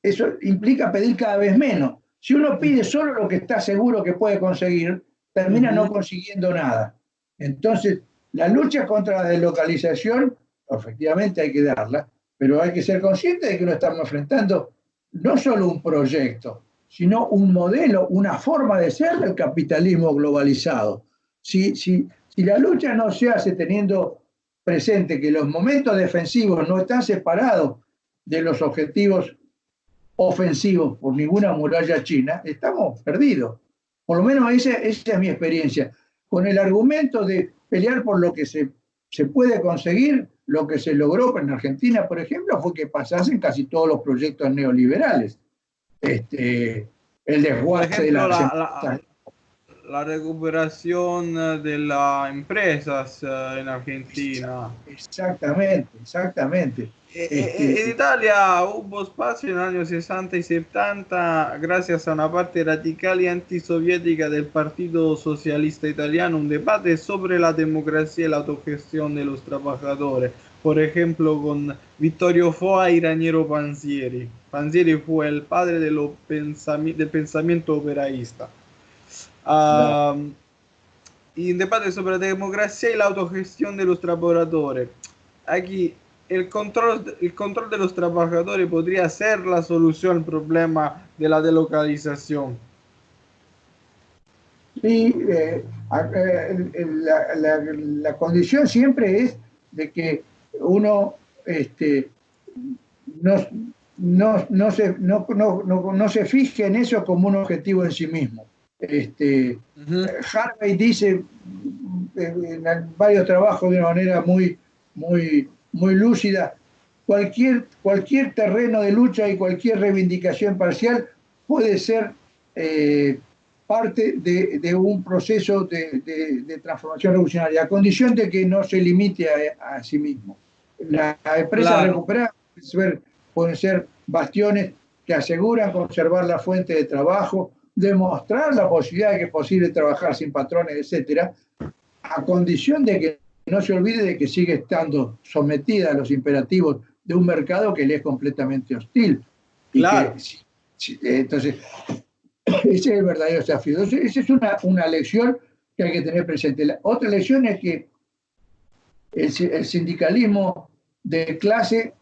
eso implica pedir cada vez menos. Si uno pide solo lo que está seguro que puede conseguir, termina no consiguiendo nada. Entonces, la lucha contra la deslocalización, efectivamente hay que darla, pero hay que ser consciente de que no estamos enfrentando no solo un proyecto, sino un modelo, una forma de ser del capitalismo globalizado. Si la lucha no se hace teniendo presente que los momentos defensivos no están separados de los objetivos ofensivos por ninguna muralla china, estamos perdidos. Por lo menos esa es mi experiencia. Con el argumento de pelear por lo que se puede conseguir, lo que se logró en Argentina, por ejemplo, fue que pasasen casi todos los proyectos neoliberales. El Por desguace de ejemplo, las empresas. la recuperación de las empresas en Argentina. Exactamente, exactamente. En Italia hubo espacio en los años 60 y 70, gracias a una parte radical y antisoviética del Partido Socialista Italiano, un debate sobre la democracia y la autogestión de los trabajadores, por ejemplo con Vittorio Foa y Raniero Panzieri. Panzieri fue el padre del pensamiento operaísta. Y un debate sobre la democracia y la autogestión de los trabajadores. Aquí el control de los trabajadores podría ser la solución al problema de la delocalización. Sí, la condición siempre es de que uno no, no se fije en eso como un objetivo en sí mismo. Harvey dice en varios trabajos de una manera muy lúcida, cualquier terreno de lucha y cualquier reivindicación parcial puede ser parte de un proceso de transformación revolucionaria, a condición de que no se limite a sí mismo. Las empresas Claro. recuperadas pueden ser bastiones que aseguran conservar la fuente de trabajo, demostrar la posibilidad de que es posible trabajar sin patrones, etcétera, a condición de que no se olvide de que sigue estando sometida a los imperativos de un mercado que le es completamente hostil. Claro. Entonces, ese es el verdadero desafío. Entonces, esa es una lección que hay que tener presente. La otra lección es que el sindicalismo de clase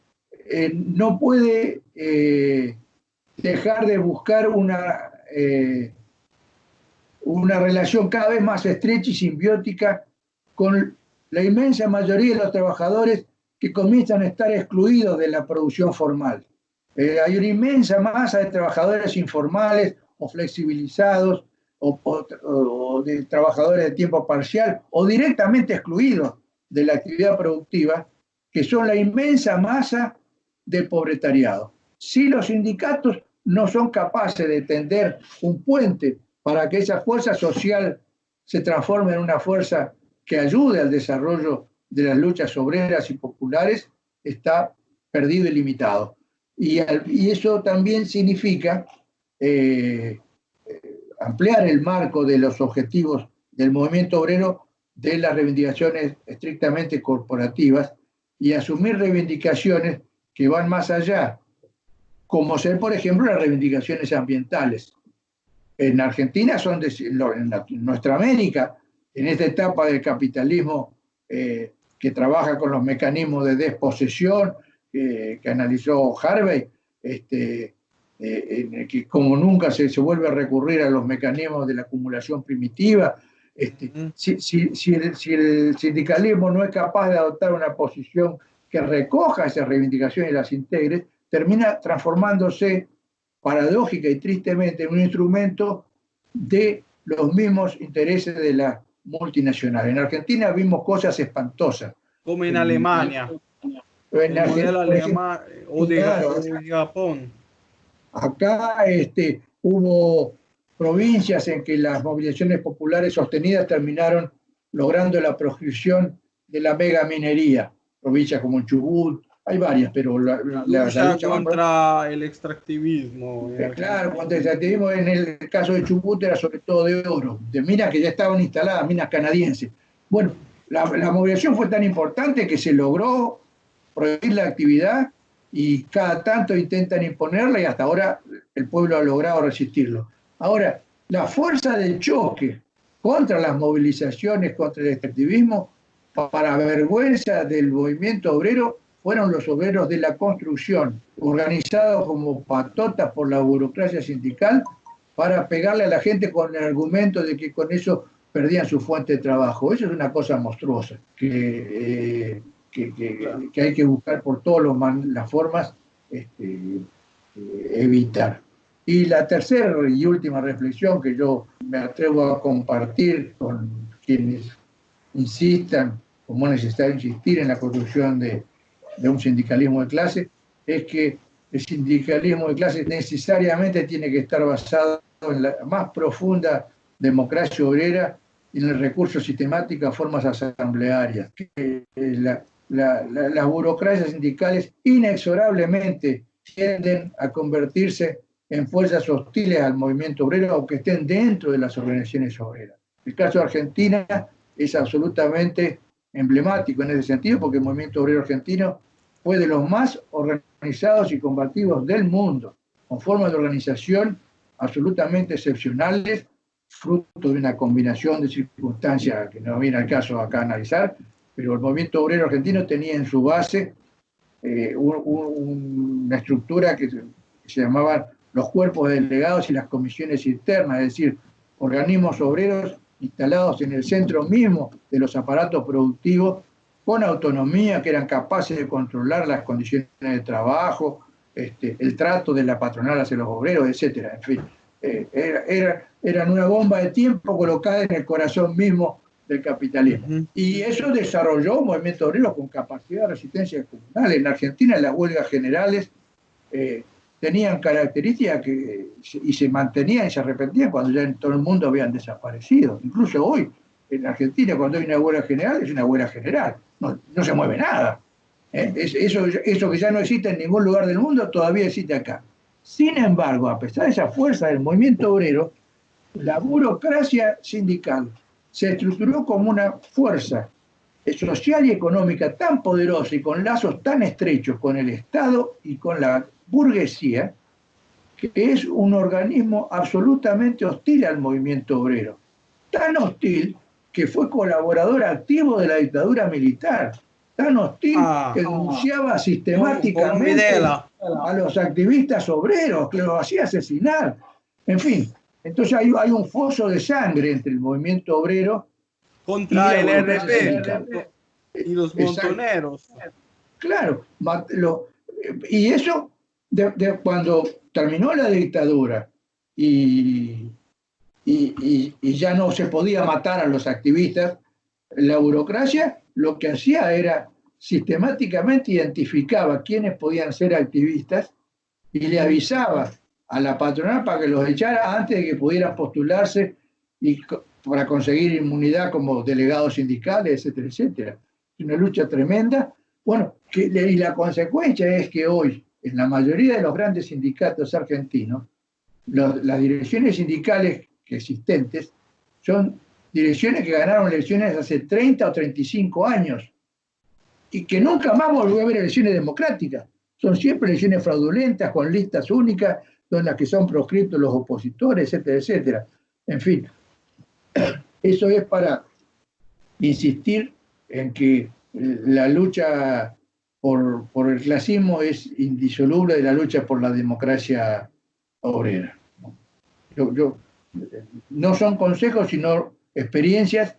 no puede dejar de buscar una relación cada vez más estrecha y simbiótica con la inmensa mayoría de los trabajadores que comienzan a estar excluidos de la producción formal. Hay una inmensa masa de trabajadores informales o flexibilizados o de trabajadores de tiempo parcial o directamente excluidos de la actividad productiva, que son la inmensa masa del pobretariado. Si los sindicatos no son capaces de tender un puente para que esa fuerza social se transforme en una fuerza que ayude al desarrollo de las luchas obreras y populares, está perdido y limitado. Y eso también significa ampliar el marco de los objetivos del movimiento obrero de las reivindicaciones estrictamente corporativas y asumir reivindicaciones que van más allá, como ser, por ejemplo, las reivindicaciones ambientales. En Argentina en nuestra América, en esta etapa del capitalismo que trabaja con los mecanismos de desposesión que analizó Harvey, que como nunca se vuelve a recurrir a los mecanismos de la acumulación primitiva. Si el sindicalismo no es capaz de adoptar una posición que recoja esas reivindicaciones y las integre, termina transformándose paradójica y tristemente en un instrumento de los mismos intereses de la multinacional. En Argentina vimos cosas espantosas. Como en Alemania. El modelo alemán o de Japón. Acá hubo provincias en que las movilizaciones populares sostenidas terminaron logrando la proscripción de la megaminería, provincias como en Chubut, hay varias, pero La la lucha lucha más contra el extractivismo en claro, Argentina. contra el extractivismo en el caso de Chubut era sobre todo de oro, de minas que ya estaban instaladas, minas canadienses. Bueno, la movilización fue tan importante que se logró prohibir la actividad y cada tanto intentan imponerla y hasta ahora el pueblo ha logrado resistirlo. Ahora, la fuerza del choque contra las movilizaciones, contra el extractivismo, para vergüenza del movimiento obrero, fueron los obreros de la construcción, organizados como patotas por la burocracia sindical, para pegarle a la gente con el argumento de que con eso perdían su fuente de trabajo. Eso es una cosa monstruosa, Claro. que hay que buscar por todas las formas evitar. Y la tercera y última reflexión que yo me atrevo a compartir con quienes insistan, como es necesario insistir en la construcción de un sindicalismo de clase, es que el sindicalismo de clase necesariamente tiene que estar basado en la más profunda democracia obrera y en el recurso sistemático a formas asamblearias. Las burocracias sindicales inexorablemente tienden a convertirse en fuerzas hostiles al movimiento obrero, aunque estén dentro de las organizaciones obreras. El caso de Argentina es absolutamente emblemático en ese sentido, porque el movimiento obrero argentino fue de los más organizados y combativos del mundo, con formas de organización absolutamente excepcionales, fruto de una combinación de circunstancias que no viene al caso acá analizar, pero el movimiento obrero argentino tenía en su base una estructura que se llamaban los cuerpos de delegados y las comisiones internas, es decir, organismos obreros instalados en el centro mismo de los aparatos productivos, con autonomía, que eran capaces de controlar las condiciones de trabajo, el trato de la patronal hacia los obreros, etcétera. En fin, eran una bomba de tiempo colocada en el corazón mismo del capitalismo. Y eso desarrolló un movimiento obrero con capacidad de resistencia comunal. En Argentina las huelgas generales tenían características y se mantenían y se repetían cuando ya en todo el mundo habían desaparecido. Incluso hoy, en Argentina, cuando hay una huelga general, es una huelga general. No se mueve nada. Eso que ya no existe en ningún lugar del mundo, todavía existe acá. Sin embargo, a pesar de esa fuerza del movimiento obrero, la burocracia sindical se estructuró como una fuerza social y económica tan poderosa y con lazos tan estrechos con el Estado y con la burguesía, que es un organismo absolutamente hostil al movimiento obrero. Tan hostil que fue colaborador activo de la dictadura militar. Tan hostil que denunciaba sistemáticamente a los activistas obreros, que los hacía asesinar. En fin, entonces hay un foso de sangre entre el movimiento obrero contra el RP y los montoneros. Claro, y eso cuando terminó la dictadura y ya no se podía matar a los activistas, la burocracia lo que hacía era sistemáticamente identificaba quiénes podían ser activistas y le avisaba a la patronal para que los echara antes de que pudieran postularse y para conseguir inmunidad como delegados sindicales, etcétera, etcétera. Una lucha tremenda. Bueno, y la consecuencia es que hoy, en la mayoría de los grandes sindicatos argentinos, las direcciones sindicales existentes son direcciones que ganaron elecciones hace 30 o 35 años y que nunca más volvió a haber elecciones democráticas. Son siempre elecciones fraudulentas, con listas únicas, en las que son proscriptos los opositores, etcétera, etcétera. En fin, eso es para insistir en que la lucha por el clasismo es indisoluble de la lucha por la democracia obrera. No son consejos, sino experiencias.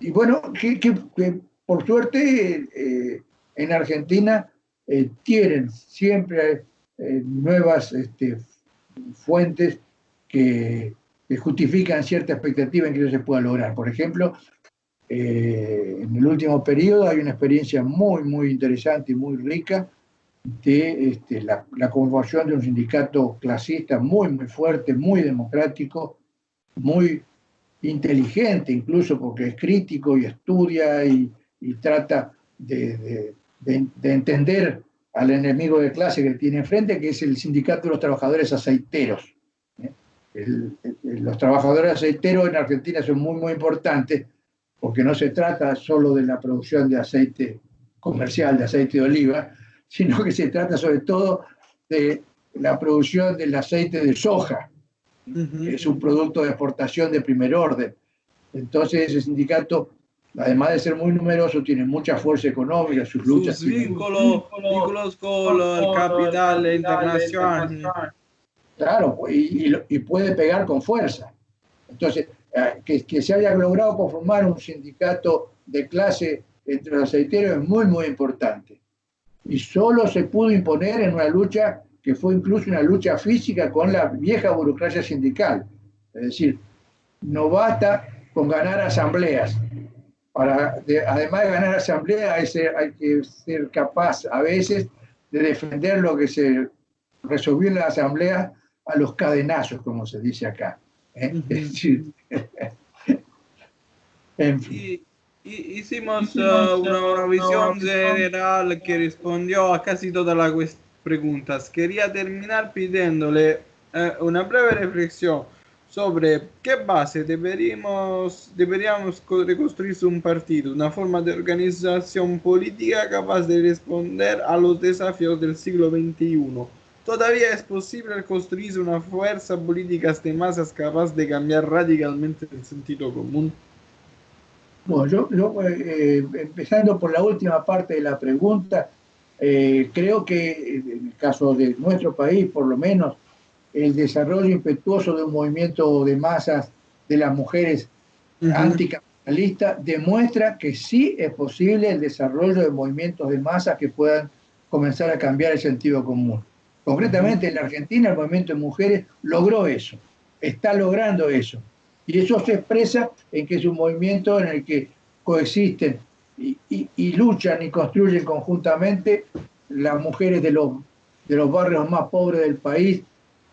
Y bueno, que por suerte en Argentina tienen siempre nuevas fuentes que justifican cierta expectativa en que eso se pueda lograr. Por ejemplo, en el último periodo hay una experiencia muy, muy interesante y muy rica de la conformación de un sindicato clasista muy, muy fuerte, muy democrático, muy inteligente incluso, porque es crítico y estudia y trata de entender al enemigo de clase que tiene enfrente, que es el Sindicato de los Trabajadores Aceiteros. Los trabajadores aceiteros en Argentina son muy, muy importantes, porque no se trata solo de la producción de aceite comercial, de aceite de oliva, sino que se trata sobre todo de la producción del aceite de soja, que es un producto de exportación de primer orden. Entonces ese sindicato, además de ser muy numeroso, tiene mucha fuerza económica, sus luchas Sus vínculos con el capital internacional. Claro, y puede pegar con fuerza. Entonces, que se haya logrado conformar un sindicato de clase entre los aceiteros es muy, muy importante. Y solo se pudo imponer en una lucha que fue incluso una lucha física con la vieja burocracia sindical. Es decir, no basta con ganar asambleas. Además de ganar asambleas, hay que ser capaz a veces de defender lo que se resolvió en la asamblea a los cadenazos, como se dice acá. Es decir, en fin. Hicimos una visión general que respondió a casi todas las preguntas. Quería terminar pidiéndole una breve reflexión sobre qué base deberíamos reconstruirse un partido, una forma de organización política capaz de responder a los desafíos del siglo XXI. ¿Todavía es posible construir una fuerza política de masas capaz de cambiar radicalmente el sentido común? Bueno, empezando por la última parte de la pregunta, creo que en el caso de nuestro país, por lo menos, el desarrollo impetuoso de un movimiento de masas de las mujeres anticapitalistas demuestra que sí es posible el desarrollo de movimientos de masas que puedan comenzar a cambiar el sentido común. Concretamente en la Argentina el movimiento de mujeres logró eso, está logrando eso. Y eso se expresa en que es un movimiento en el que coexisten y luchan y construyen conjuntamente las mujeres de los barrios más pobres del país,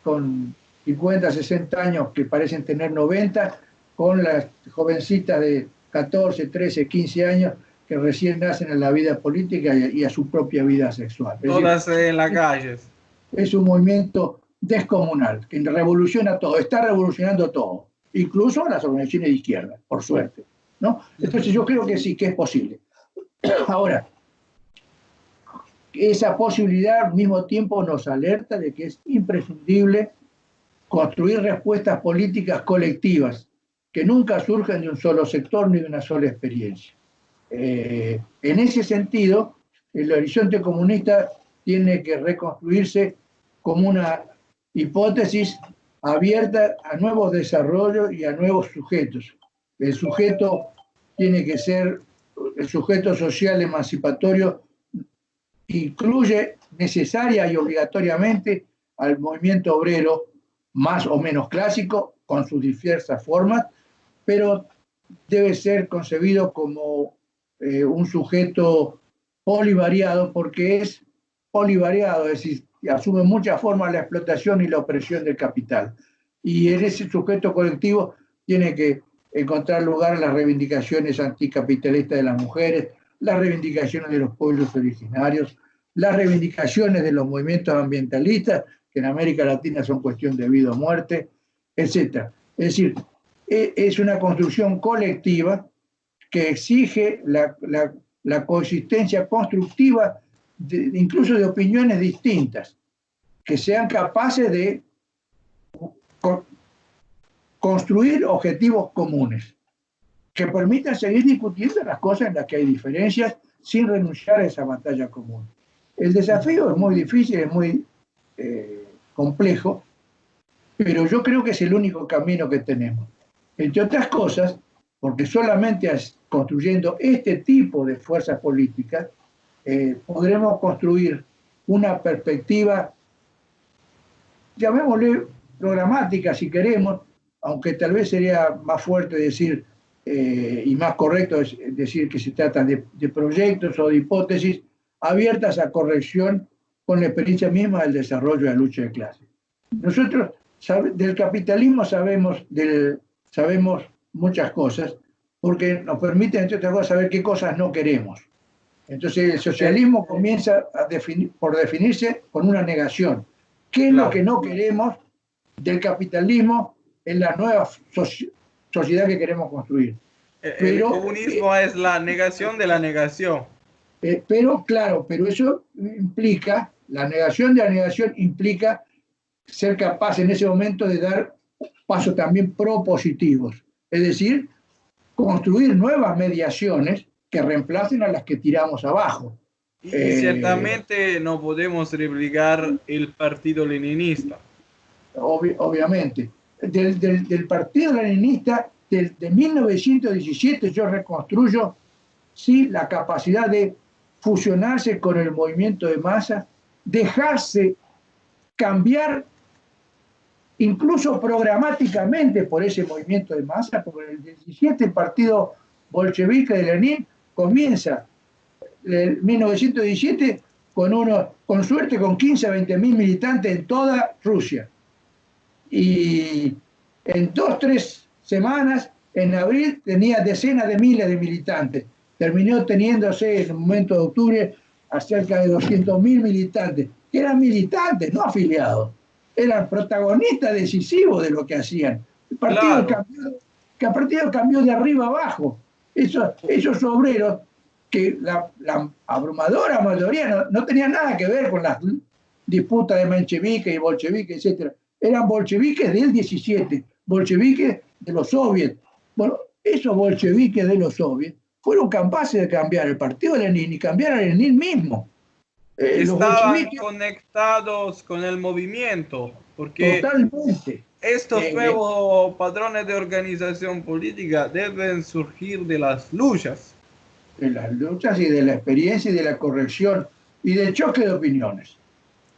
con 50, 60 años que parecen tener 90, con las jovencitas de 14, 13, 15 años que recién nacen en la vida política y a su propia vida sexual. Todas en las calles. Es un movimiento descomunal, que revoluciona todo, está revolucionando todo, incluso las organizaciones de izquierda, por suerte, ¿no? Entonces yo creo que sí, que es posible. Ahora, esa posibilidad al mismo tiempo nos alerta de que es imprescindible construir respuestas políticas colectivas que nunca surgen de un solo sector ni de una sola experiencia. En ese sentido, el horizonte comunista tiene que reconstruirse como una hipótesis abierta a nuevos desarrollos y a nuevos sujetos. El sujeto tiene que ser, el sujeto social emancipatorio incluye necesaria y obligatoriamente al movimiento obrero más o menos clásico, con sus diversas formas, pero debe ser concebido como un sujeto polivariado, porque es polivariado, es decir, asume muchas formas la explotación y la opresión del capital. Y en ese sujeto colectivo tiene que encontrar lugar las reivindicaciones anticapitalistas de las mujeres, las reivindicaciones de los pueblos originarios, las reivindicaciones de los movimientos ambientalistas, que en América Latina son cuestión de vida o muerte, etc. Es decir, es una construcción colectiva que exige la coexistencia constructiva incluso de opiniones distintas, que sean capaces de construir objetivos comunes, que permitan seguir discutiendo las cosas en las que hay diferencias sin renunciar a esa batalla común. El desafío es muy difícil, es muy complejo, pero yo creo que es el único camino que tenemos. Entre otras cosas, porque solamente construyendo este tipo de fuerzas políticas podremos construir una perspectiva, llamémosle programática si queremos, aunque tal vez sería más fuerte decir y más correcto decir que se trata de proyectos o de hipótesis abiertas a corrección con la experiencia misma del desarrollo de la lucha de clases. Nosotros del capitalismo sabemos muchas cosas, porque nos permite, entre otras cosas, saber qué cosas no queremos. Entonces el socialismo comienza por definirse con una negación. ¿Qué es lo que no queremos del capitalismo en la nueva sociedad que queremos construir? El comunismo es la negación de la negación. Pero claro, pero eso implica, la negación de la negación implica ser capaz en ese momento de dar pasos también propositivos, es decir, construir nuevas mediaciones que reemplacen a las que tiramos abajo. Y ciertamente no podemos replicar el partido leninista. Obviamente. Del partido leninista de 1917 yo reconstruyo sí la capacidad de fusionarse con el movimiento de masa, dejarse cambiar incluso programáticamente por ese movimiento de masa, porque el 17 el partido bolchevique de Lenin comienza en 1917 con suerte con 15 a 20 mil militantes en toda Rusia. Y en 2-3 semanas, en abril, tenía decenas de miles de militantes. Terminó teniéndose en el momento de octubre a cerca de 200.000 militantes, que eran militantes, no afiliados. Eran protagonistas decisivos de lo que hacían. El partido, cambió de arriba abajo. Esos obreros, que la abrumadora mayoría no tenían nada que ver con las disputas de mencheviques y bolcheviques, etc. Eran bolcheviques del 17, bolcheviques de los soviets. Bueno, esos bolcheviques de los soviets fueron capaces de cambiar el partido de Lenin y cambiar a Lenin mismo. Estaban conectados con el movimiento, porque totalmente. Estos nuevos patrones de organización política deben surgir de las luchas. De las luchas y de la experiencia y de la corrección y del choque de opiniones.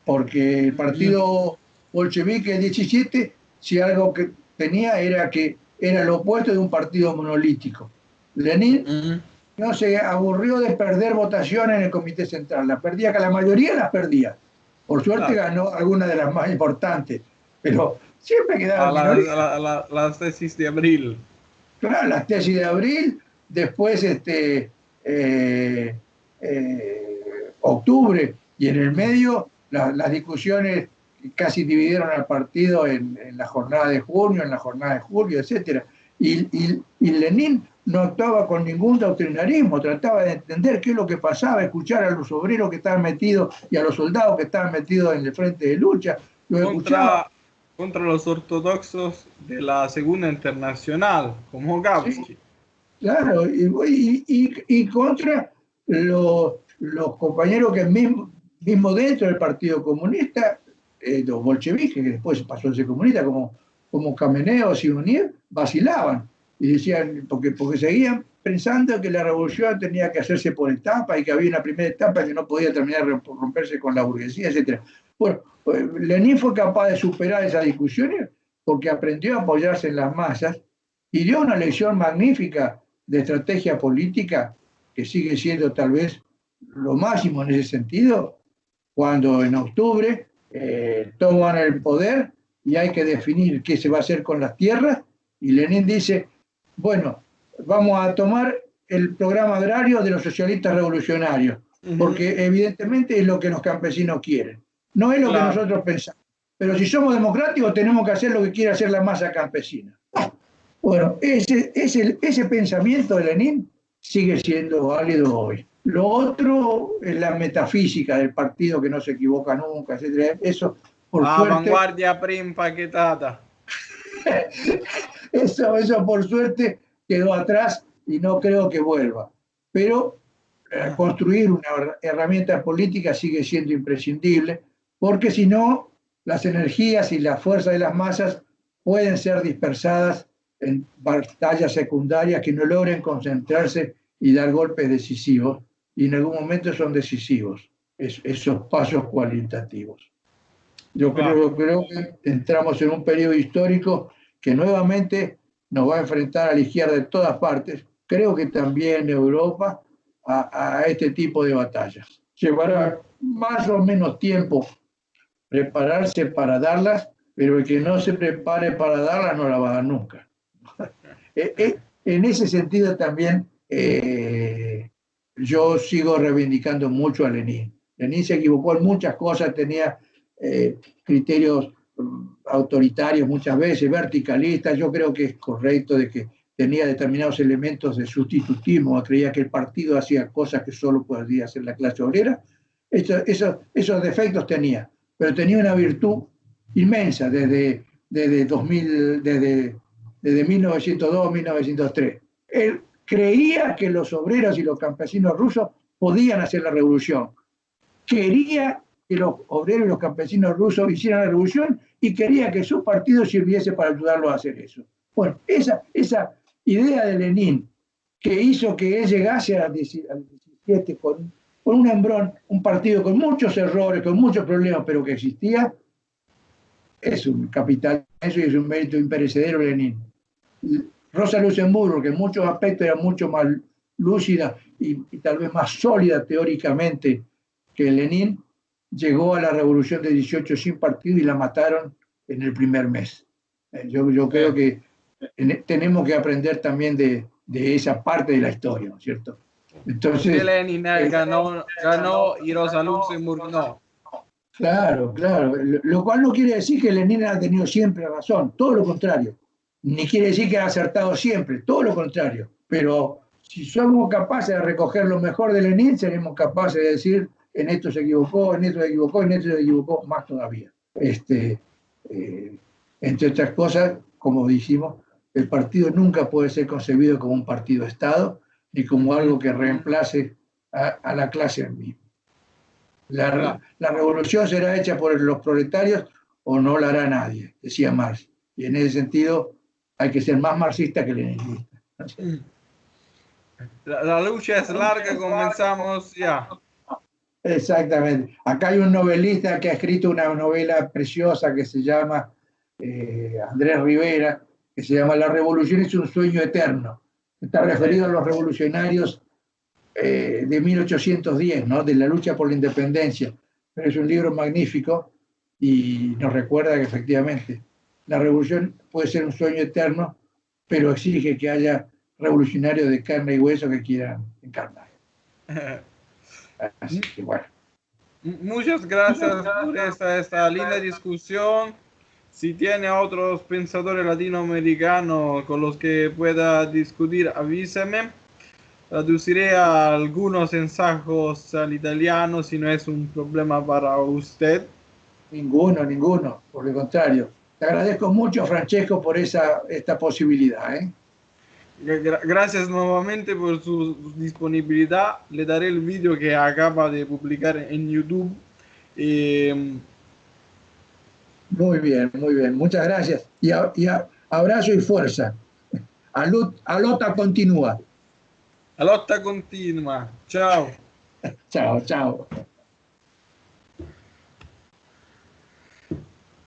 Porque el partido bolchevique 17, si algo que tenía era que era lo opuesto de un partido monolítico. Lenin no se aburrió de perder votaciones en el Comité Central, las perdía, que la mayoría las perdía. Por suerte ganó algunas de las más importantes, pero siempre quedaba las tesis de abril. Claro, las tesis de abril, después octubre, y en el medio las discusiones casi dividieron al partido en la jornada de junio, en la jornada de julio, etc. Y Lenin no actuaba con ningún doctrinarismo, trataba de entender qué es lo que pasaba, escuchar a los obreros que estaban metidos y a los soldados que estaban metidos en el frente de lucha. Contra los ortodoxos de la Segunda Internacional, como Gavsky. Sí, claro, y contra los compañeros que mismo dentro del Partido Comunista, los bolcheviques, que después pasó a ser comunista, como Kamenev, Sidoniev, vacilaban y decían, porque seguían pensando que la revolución tenía que hacerse por etapas y que había una primera etapa que no podía terminar por romperse con la burguesía, etc. Bueno, Lenin fue capaz de superar esas discusiones porque aprendió a apoyarse en las masas y dio una lección magnífica de estrategia política que sigue siendo tal vez lo máximo en ese sentido, cuando en octubre toman el poder y hay que definir qué se va a hacer con las tierras, y Lenin dice, bueno, vamos a tomar el programa agrario de los socialistas revolucionarios, porque evidentemente es lo que los campesinos quieren, no es lo que nosotros pensamos, pero si somos democráticos tenemos que hacer lo que quiere hacer la masa campesina. Bueno, ese pensamiento de Lenin sigue siendo válido hoy. Lo otro es la metafísica del partido que no se equivoca nunca, etc. Eso, por suerte... Vanguardia prim paquetata. Eso por suerte quedó atrás y no creo que vuelva. Pero construir una herramienta política sigue siendo imprescindible, porque si no, las energías y la fuerza de las masas pueden ser dispersadas en batallas secundarias que no logren concentrarse y dar golpes decisivos, y en algún momento son decisivos esos pasos cualitativos. Yo creo que entramos en un periodo histórico que nuevamente nos va a enfrentar a la izquierda de todas partes, creo que también Europa, a este tipo de batallas. Llevará más o menos tiempo prepararse para darlas, pero el que no se prepare para darlas no la va a dar nunca. En ese sentido también yo sigo reivindicando mucho a Lenin. Lenin se equivocó en muchas cosas, tenía criterios autoritarios muchas veces, verticalistas. Yo creo que es correcto de que tenía determinados elementos de sustitutismo, creía que el partido hacía cosas que solo podía hacer la clase obrera. Esos defectos tenía, pero tenía una virtud inmensa desde 1902, 1903. Él creía que los obreros y los campesinos rusos podían hacer la revolución. Quería que los obreros y los campesinos rusos hicieran la revolución y quería que su partido sirviese para ayudarlos a hacer eso. Bueno, esa idea de Lenin que hizo que él llegase al 17 con un embrón, un partido con muchos errores, con muchos problemas, pero que existía, es un capital, eso es un mérito imperecedero de Lenin. Rosa Luxemburgo, que en muchos aspectos era mucho más lúcida y tal vez más sólida teóricamente que Lenin, llegó a la revolución de 18 sin partido y la mataron en el primer mes. Yo creo que tenemos que aprender también de esa parte de la historia, ¿no es cierto? Entonces, Lenin ganó y Rosa Luxemburgo no. Claro, claro. Lo cual no quiere decir que Lenin ha tenido siempre razón, todo lo contrario. Ni quiere decir que ha acertado siempre, todo lo contrario. Pero si somos capaces de recoger lo mejor de Lenin, seremos capaces de decir, en esto se equivocó, en esto se equivocó, en esto se equivocó, más todavía. Entre otras cosas, como dijimos, el partido nunca puede ser concebido como un partido-estado, ni como algo que reemplace a la clase en misma. La revolución será hecha por los proletarios o no la hará nadie, decía Marx. Y en ese sentido hay que ser más marxista que leninista. La lucha es larga, comenzamos ya. Exactamente. Acá hay un novelista que ha escrito una novela preciosa que se llama Andrés Rivera, que se llama La revolución es un sueño eterno. Está referido a los revolucionarios de 1810, ¿no? De la lucha por la independencia. Pero es un libro magnífico y nos recuerda que efectivamente la revolución puede ser un sueño eterno, pero exige que haya revolucionarios de carne y hueso que quieran encarnar. Así que bueno. Muchas gracias por esta linda discusión. Si tiene otros pensadores latinoamericanos con los que pueda discutir, avíseme. Traduciré algunos ensayos al italiano si no es un problema para usted. Ninguno, por el contrario. Te agradezco mucho, Francesco, por esta posibilidad. Gracias nuevamente por su disponibilidad. Le daré el vídeo que acaba de publicar en YouTube. Muy bien. Muchas gracias. Y abrazo y fuerza. A lotta continua. La lotta continua. Ciao. Ciao.